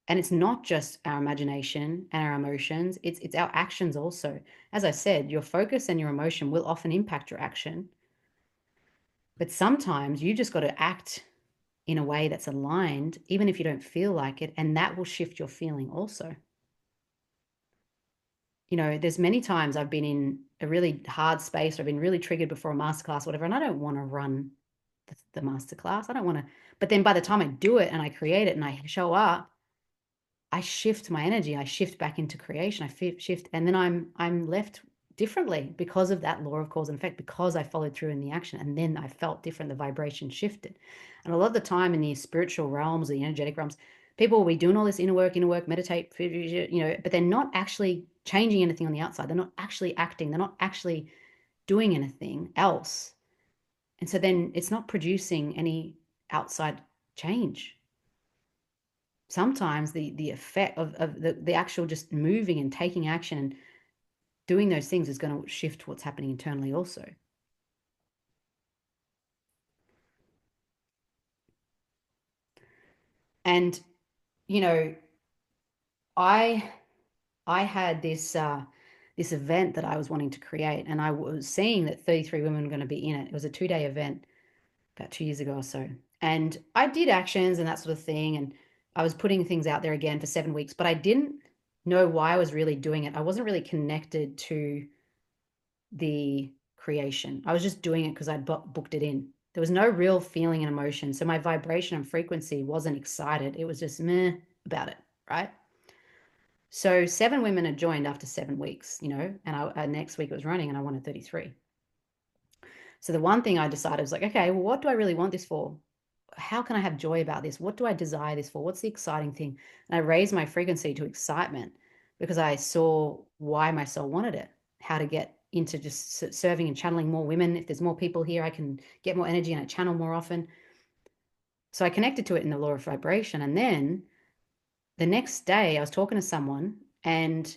And it's not just our imagination and our emotions, it's our actions also. As I said, your focus and your emotion will often impact your action. But sometimes you just got to act in a way that's aligned, even if you don't feel like it, and that will shift your feeling also. there's many times I've been in a really hard space or I've been really triggered before a masterclass, whatever, and I don't want to run the masterclass. I don't want to, but then by the time I do it and I create it and I show up, I shift my energy. I shift back into creation. I shift, and then I'm left differently because of that law of cause and effect, because I followed through in the action, and then I felt different. The vibration shifted. And a lot of the time in the spiritual realms, the energetic realms, people will be doing all this inner work, meditate, but they're not actually changing anything on the outside. They're not actually acting. They're not actually doing anything else. And so then it's not producing any outside change. Sometimes the effect of the actual just moving and taking action and doing those things is going to shift what's happening internally also. And you know, I I had this event that I was wanting to create, and I was seeing that 33 women were going to be in it. It was a 2-day event about 2 years ago or so. And I did actions and that sort of thing. And I was putting things out there again for 7 weeks, but I didn't know why I was really doing it. I wasn't really connected to the creation. I was just doing it because I'd booked it in. There was no real feeling and emotion. So my vibration and frequency wasn't excited. It was just meh about it, right? So 7 women had joined after 7 weeks, and next week it was running and I wanted 33. So the one thing I decided was like, okay, well, what do I really want this for? How can I have joy about this? What do I desire this for? What's the exciting thing? And I raised my frequency to excitement because I saw why my soul wanted it, how to get into just serving and channeling more women. If there's more people here, I can get more energy and I channel more often. So I connected to it in the law of vibration. And then the next day I was talking to someone and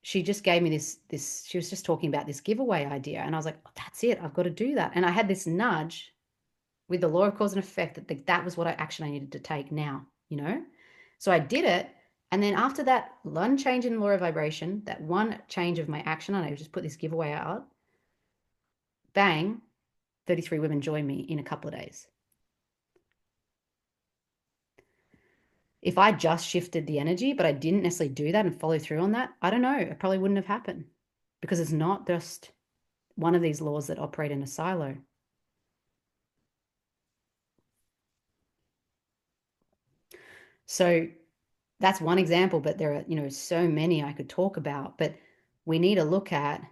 she just gave me this she was just talking about this giveaway idea, and I was like, oh, that's it, I've got to do that. And I had this nudge with the law of cause and effect that was what action I needed to take now. So I did it, and then after that one change in law of vibration, that one change of my action, and I just put this giveaway out, bang, 33 women joined me in a couple of days. If I just shifted the energy, but I didn't necessarily do that and follow through on that, I don't know, it probably wouldn't have happened, because it's not just one of these laws that operate in a silo. So that's one example, but there are, so many I could talk about. But we need to look at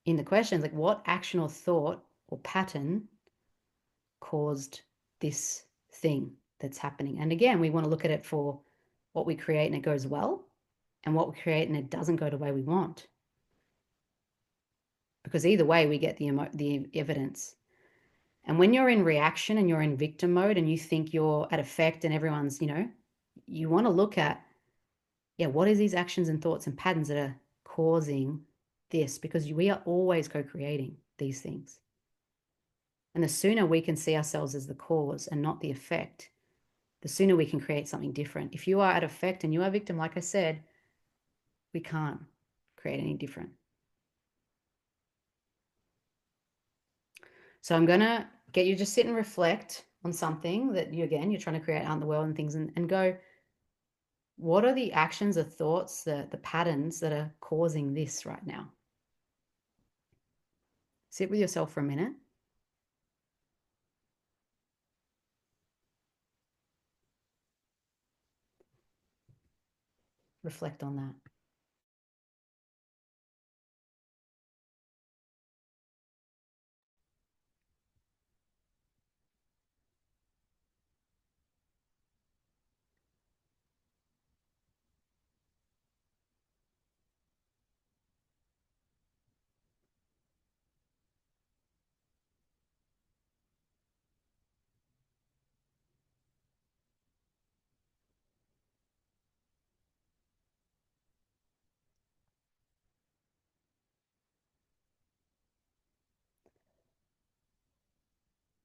in the questions, like, what action or thought or pattern caused this thing that's happening. And again, we want to look at it for what we create and it goes well, and what we create and it doesn't go the way we want. Because either way, we get the evidence. And when you're in reaction and you're in victim mode and you think you're at effect and everyone's, you want to look at, what is these actions and thoughts and patterns that are causing this? Because we are always co-creating these things. And the sooner we can see ourselves as the cause and not the effect, the sooner we can create something different. If you are at effect and you are a victim, like I said, we can't create any different. So I'm going to get you to just sit and reflect on something that you're trying to create out in the world and things, and go, what are the actions or thoughts, the patterns that are causing this right now? Sit with yourself for a minute. Reflect on that.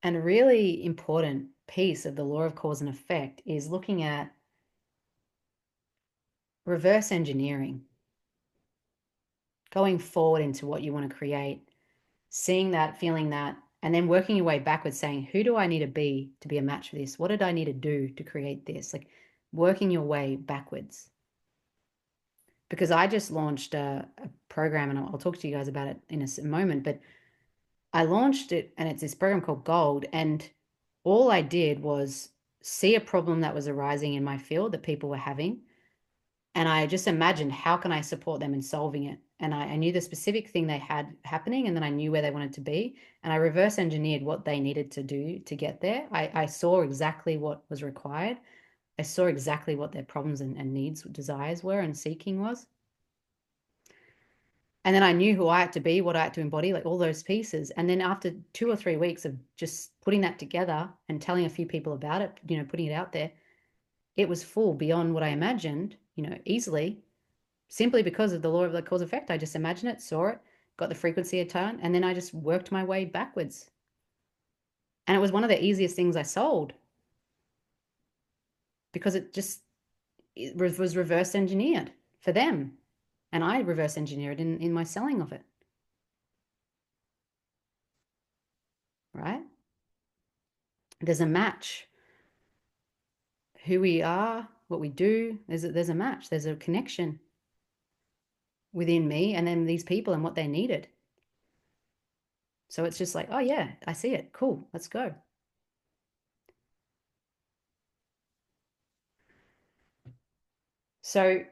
And a really important piece of the law of cause and effect is looking at reverse engineering, going forward into what you want to create, seeing that, feeling that, and then working your way backwards, saying, who do I need to be a match for this? What did I need to do to create this? Like, working your way backwards. because I just launched a program, and I'll talk to you guys about it in a moment. But I launched it, and it's this program called Gold. And all I did was see a problem that was arising in my field that people were having. And I just imagined, how can I support them in solving it? And I knew the specific thing they had happening, and then I knew where they wanted to be. And I reverse engineered what they needed to do to get there. I saw exactly what was required. I saw exactly what their problems and needs, desires were, and seeking was. And then I knew who I had to be, what I had to embody, like all those pieces. And then after 2 or 3 weeks of just putting that together and telling a few people about it, putting it out there, it was full beyond what I imagined, easily, simply because of the law of the cause effect. I just imagined it, saw it, got the frequency a turn, and then I just worked my way backwards. And it was one of the easiest things I sold, because it was reverse engineered for them. And I reverse engineered in my selling of it, right? There's a match. Who we are, what we do, there's a match. There's a connection within me and then these people and what they needed. So it's just like, oh yeah, I see it. Cool, let's go. So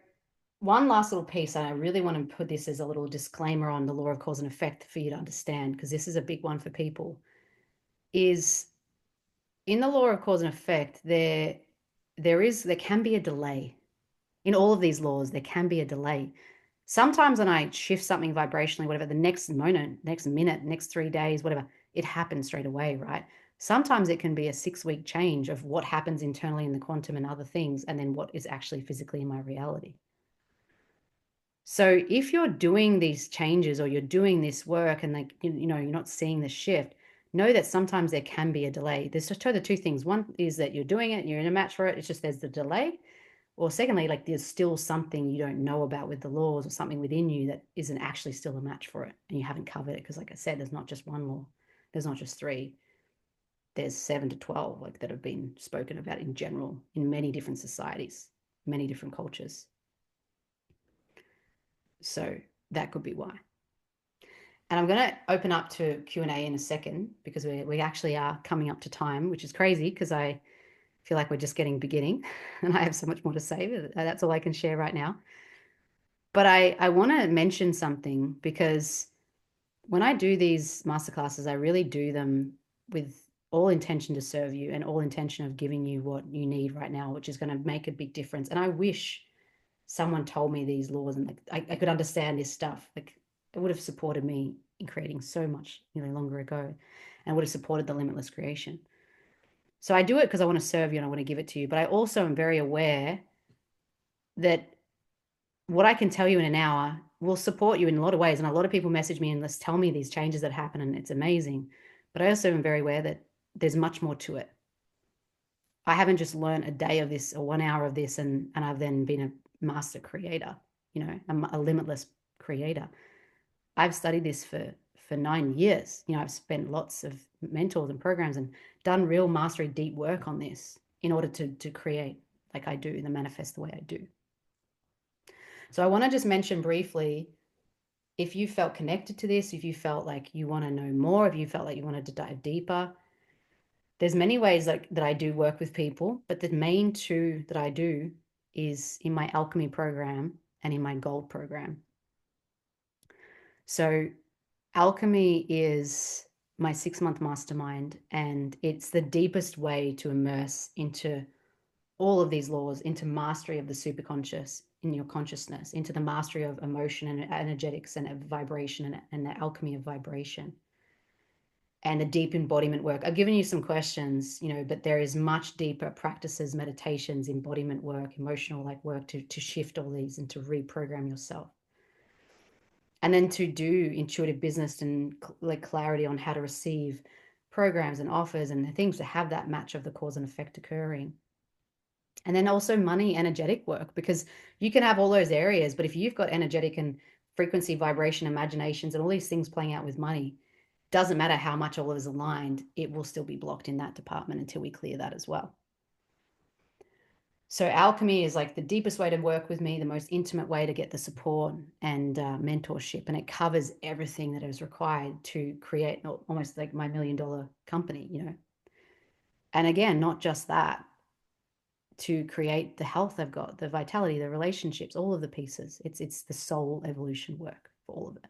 one last little piece, and I really want to put this as a little disclaimer on the law of cause and effect for you to understand, because this is a big one for people, is in the law of cause and effect, there can be a delay. In all of these laws, there can be a delay. Sometimes when I shift something vibrationally, whatever, the next moment, next minute, next 3 days, whatever, it happens straight away, right? Sometimes it can be a 6-week change of what happens internally in the quantum and other things, and then what is actually physically in my reality. So if you're doing these changes or you're doing this work and you're not seeing the shift, know that sometimes there can be a delay. There's just the two things. One is that you're doing it and you're in a match for it. It's just there's the delay. Or secondly, like there's still something you don't know about with the laws, or something within you that isn't actually still a match for it, and you haven't covered it. Because like I said, there's not just one law. There's not just three. There's 7 to 12 like that have been spoken about in general in many different societies, many different cultures. So that could be why. And I'm going to open up to Q&A in a second, because we actually are coming up to time, which is crazy because I feel like we're just getting beginning and I have so much more to say. That's all I can share right now. But I want to mention something, because when I do these masterclasses, I really do them with all intention to serve you and all intention of giving you what you need right now, which is going to make a big difference. And I wish someone told me these laws and like I could understand this stuff. Like it would have supported me in creating so much, longer ago, and would have supported the limitless creation. So I do it because I want to serve you and I want to give it to you. But I also am very aware that what I can tell you in an hour will support you in a lot of ways. And a lot of people message me and let's tell me these changes that happen, and it's amazing. But I also am very aware that there's much more to it. I haven't just learned a day of this or 1 hour of this and I've then been a master creator, a limitless creator. I've studied this for 9 years. I've spent lots of mentors and programs and done real mastery, deep work on this in order to create like I do, and manifest the way I do. So I want to just mention briefly, if you felt connected to this, if you felt like you want to know more, if you felt like you wanted to dive deeper, there's many ways that I do work with people, but the main two that I do is in my alchemy program and in my gold program. So alchemy is my 6-month mastermind, and it's the deepest way to immerse into all of these laws, into mastery of the superconscious in your consciousness, into the mastery of emotion and energetics and vibration and the alchemy of vibration, and the deep embodiment work. I've given you some questions, but there is much deeper practices, meditations, embodiment work, emotional work to shift all these and to reprogram yourself. And then to do intuitive business and clarity on how to receive programs and offers and the things to have that match of the cause and effect occurring. And then also money, energetic work, because you can have all those areas, but if you've got energetic and frequency, vibration, imaginations, and all these things playing out with money, doesn't matter how much all is aligned, it will still be blocked in that department until we clear that as well. So alchemy is like the deepest way to work with me, the most intimate way to get the support and mentorship, and it covers everything that is required to create almost like my $1 million company, you know. And again, not just that, to create the health I've got, the vitality, the relationships, all of the pieces. It's the soul evolution work for all of it.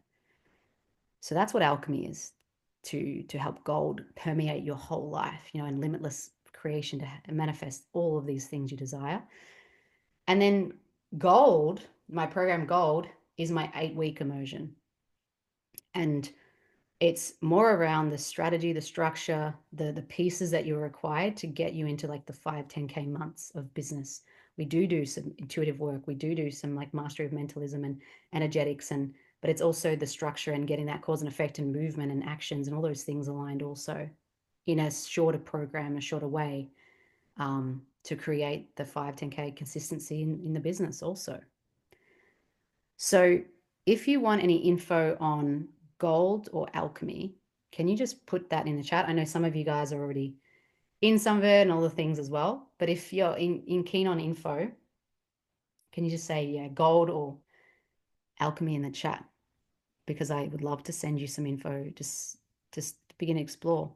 So that's what alchemy is, to help gold permeate your whole life, you know, and limitless creation to manifest all of these things you desire. And then gold, my program gold is my 8-week immersion. And it's more around the strategy, the structure, the pieces that you're required to get you into like the 5-10K months of business. We do some intuitive work. We do some like mastery of mentalism and energetics, and but it's also the structure and getting that cause and effect and movement and actions and all those things aligned also in a shorter program, a shorter way, to create the 5-10K consistency in the business also. So if you want any info on gold or alchemy, can you just put that in the chat? I know some of you guys are already in some of it and all the things as well. But if you're in keen on info, can you just say, yeah, gold or alchemy in the chat? Because I would love to send you some info just to begin to explore.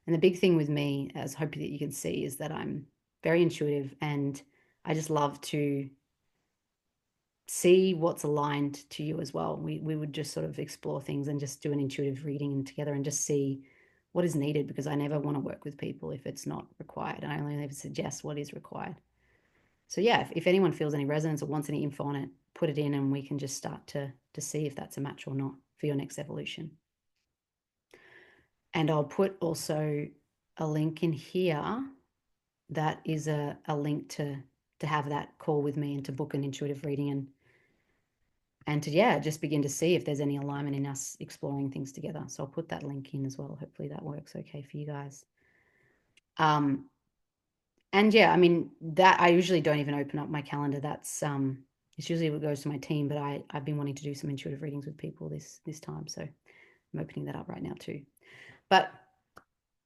And the big thing with me, as I hope that you can see, is that I'm very intuitive and I just love to see what's aligned to you as well. We would just sort of explore things and just do an intuitive reading together and just see what is needed, because I never want to work with people if it's not required. I only ever suggest what is required. So yeah, if anyone feels any resonance or wants any info on it, put it in and we can just start to see if that's a match or not for your next evolution. And I'll put also a link in here that is a link to have that call with me and to book an intuitive reading and to, yeah, just begin to see if there's any alignment in us exploring things together. So I'll put that link in as well. Hopefully that works okay for you guys. And yeah, I mean, that I usually don't even open up my calendar. That's it's usually what goes to my team, but I've been wanting to do some intuitive readings with people this time. So I'm opening that up right now too. But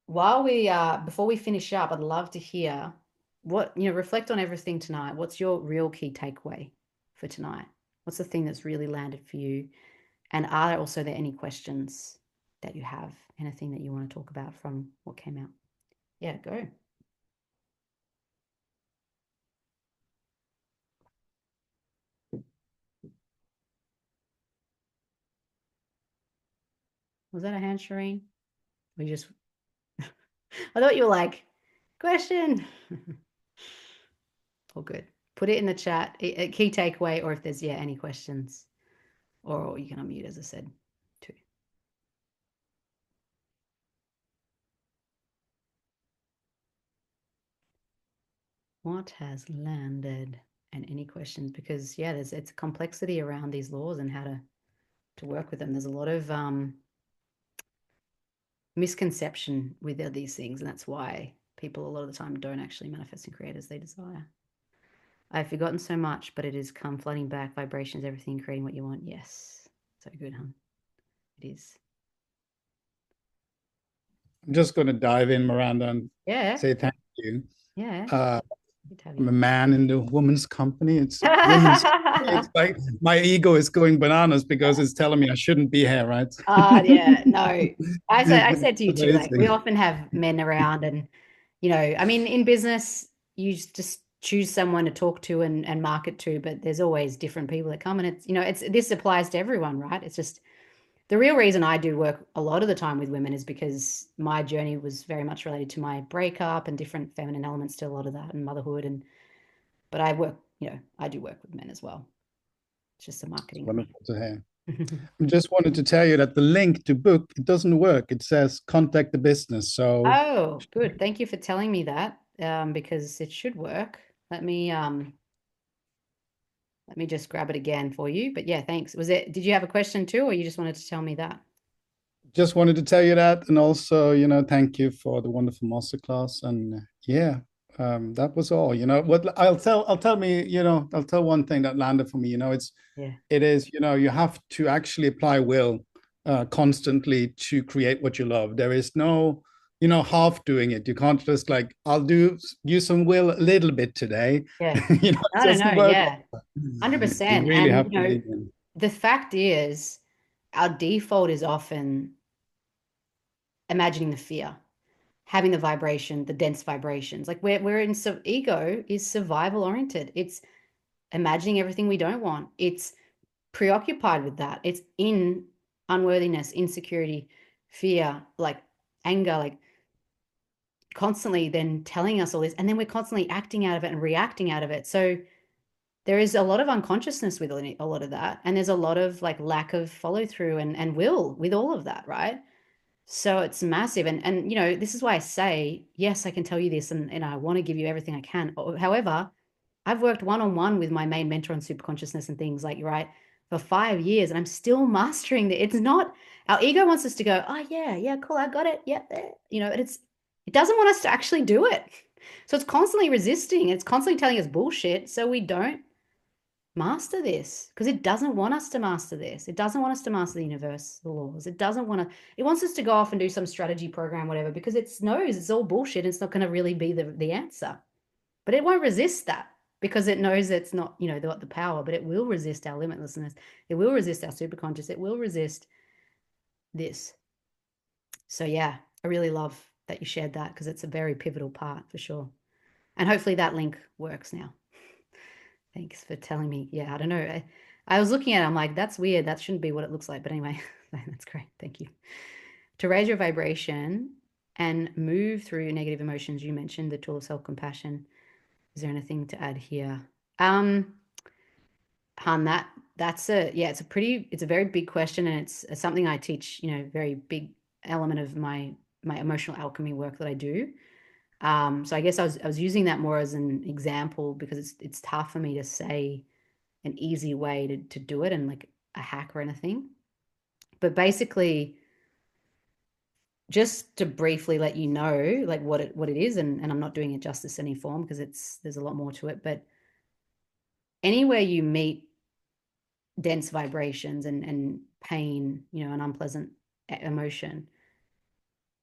while we before we finish up, I'd love to hear what, you know, reflect on everything tonight. What's your real key takeaway for tonight? What's the thing that's really landed for you? And are there also any questions that you have? Anything that you want to talk about from what came out? Yeah, go. Was that a hand, Shireen? We just, I thought you were like, question. All good. Put it in the chat, a key takeaway, or if there's, yeah, any questions, or you can unmute, as I said, too. What has landed, and any questions? Because yeah, it's a complexity around these laws and how to work with them. There's a lot of misconception with these things, and that's why people a lot of the time don't actually manifest and create as they desire. I've forgotten so much, but it has come flooding back, vibrations, everything, creating what you want. Yes. So good, huh? It is. I'm just going to dive in, Miranda, and Yeah. say thank you. Yeah. I'm a man in the women's company. It's women's. It's like my ego is going bananas because it's telling me I shouldn't be here, right? Yeah, no. I said to you too, like we Amazing. often have men around and, you know, I mean, in business, you just choose someone to talk to and market to, but there's always different people that come and it's, you know, this applies to everyone, right? It's just the real reason I do work a lot of the time with women is because my journey was very much related to my breakup and different feminine elements to a lot of that and motherhood. But I work, you know, I do work with men as well. It's just the It's marketing of me. wonderful to hear. I just wanted to tell you that the link to book, it doesn't work. It says contact the business. So Oh, good. Thank you for telling me that, because it should work. Let me just grab it again for you. But yeah, thanks. Did you have a question too, or you just wanted to tell me that? just wanted to tell you that. And also, thank you for the wonderful masterclass. And yeah, that was all. What I'll tell one thing that landed for me. Yeah. It is, you have to actually apply will constantly to create what you love. There is no half doing it. You can't just like, I'll use some will a little bit today. Yeah. It No, no, no. doesn't work. Yeah. You 100%. really And, have to lean in. the fact is, our default is often imagining the fear, having the vibration, the dense vibrations. Like we're in, so ego is survival oriented. It's imagining everything we don't want. It's preoccupied with that. It's in unworthiness, insecurity, fear, like anger, like constantly then telling us all this. And then we're constantly acting out of it and reacting out of it. So there is a lot of unconsciousness with a lot of that. And there's a lot of like lack of follow through and will with all of that, right? So it's massive. And this is why I say, yes, I can tell you this and I want to give you everything I can. However, I've worked one-on-one with my main mentor on superconsciousness and things like, right, for 5 years, and I'm still mastering it. It's not, our ego wants us to go, oh yeah, cool, I got it. Yeah, it doesn't want us to actually do it. So it's constantly resisting. It's constantly telling us bullshit. So we don't master this because it doesn't want us to master this. It doesn't want us to master the universe, the laws. It wants us to go off and do some strategy program, whatever, because it knows it's all bullshit. It's not going to really be the answer. But it won't resist that because it knows it's not, the power, but it will resist our limitlessness. It will resist our superconscious. It will resist this. So yeah, I really love that you shared that because it's a very pivotal part for sure. And hopefully that link works now. Thanks for telling me. Yeah, I don't know. I was looking at it, I'm like, that's weird. That shouldn't be what it looks like. But anyway, that's great. Thank you. To raise your vibration and move through negative emotions, you mentioned the tool of self-compassion. Is there anything to add here? Han, it's a very big question, and it's something I teach, very big element of my emotional alchemy work that I do. So I guess I was using that more as an example because it's tough for me to say an easy way to do it and like a hack or anything. But basically, just to briefly let you know like what it is, and I'm not doing it justice in any form because there's a lot more to it, but anywhere you meet dense vibrations and pain, an unpleasant emotion,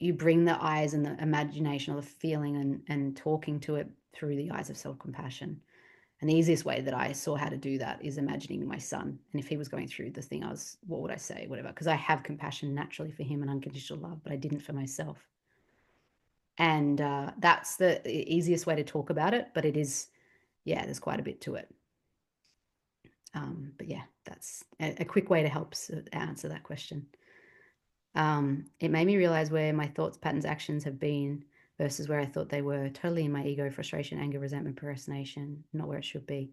you bring the eyes and the imagination or the feeling and talking to it through the eyes of self-compassion. And the easiest way that I saw how to do that is imagining my son. And if he was going through the thing, what would I say? Whatever. Because I have compassion naturally for him and unconditional love, but I didn't for myself. And that's the easiest way to talk about it. But it is, there's quite a bit to it. But yeah, that's a quick way to help answer that question. It made me realize where my thoughts, patterns, actions have been versus where I thought they were. Totally in my ego, frustration, anger, resentment, procrastination, not where it should be.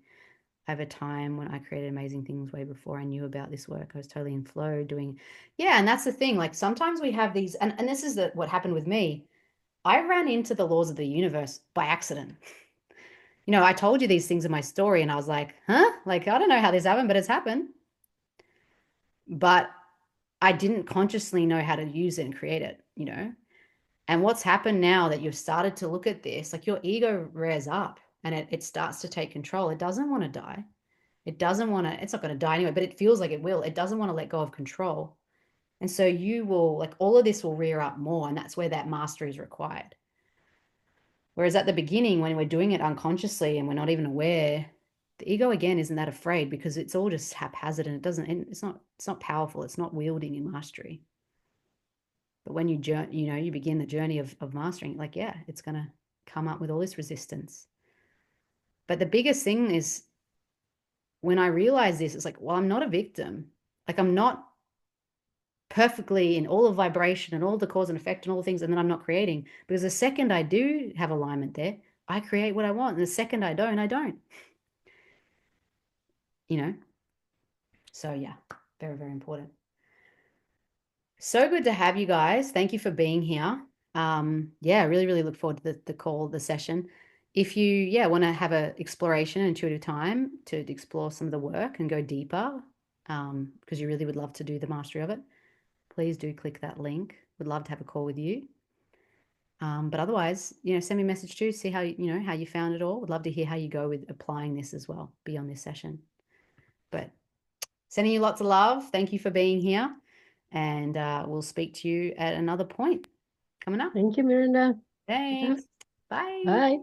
I have a time when I created amazing things way before I knew about this work. I was totally in flow doing, and that's the thing. Like sometimes we have these, and this is what happened with me. I ran into the laws of the universe by accident. I told you these things in my story and I was like, huh? Like, I don't know how this happened, but it's happened. But I didn't consciously know how to use it and create it, And what's happened now that you've started to look at this, like your ego rears up and it starts to take control. It doesn't want to die. It doesn't want to, it's not going to die anyway, but it feels like it will. It doesn't want to let go of control. And so you will, like, all of this will rear up more. And that's where that mastery is required. Whereas at the beginning, when we're doing it unconsciously and we're not even aware, the ego again isn't that afraid because it's all just haphazard and it's not powerful. It's not wielding in mastery. But when you begin the journey of mastering, like, it's going to come up with all this resistance. But the biggest thing is when I realize this, it's like, well, I'm not a victim. Like I'm not perfectly in all of vibration and all the cause and effect and all the things, and then I'm not creating. Because the second I do have alignment there, I create what I want. And the second I don't, I don't. So yeah, very, very important. So good to have you guys. Thank you for being here. Really, really look forward to the call, the session. If you, want to have an exploration, intuitive time to explore some of the work and go deeper, because you really would love to do the mastery of it, please do click that link. Would love to have a call with you. But otherwise, send me a message too, see how, how you found it all. Would love to hear how you go with applying this as well beyond this session. But sending you lots of love. Thank you for being here. And we'll speak to you at another point. coming up. Thank you, Miranda. Thanks. Bye. Bye.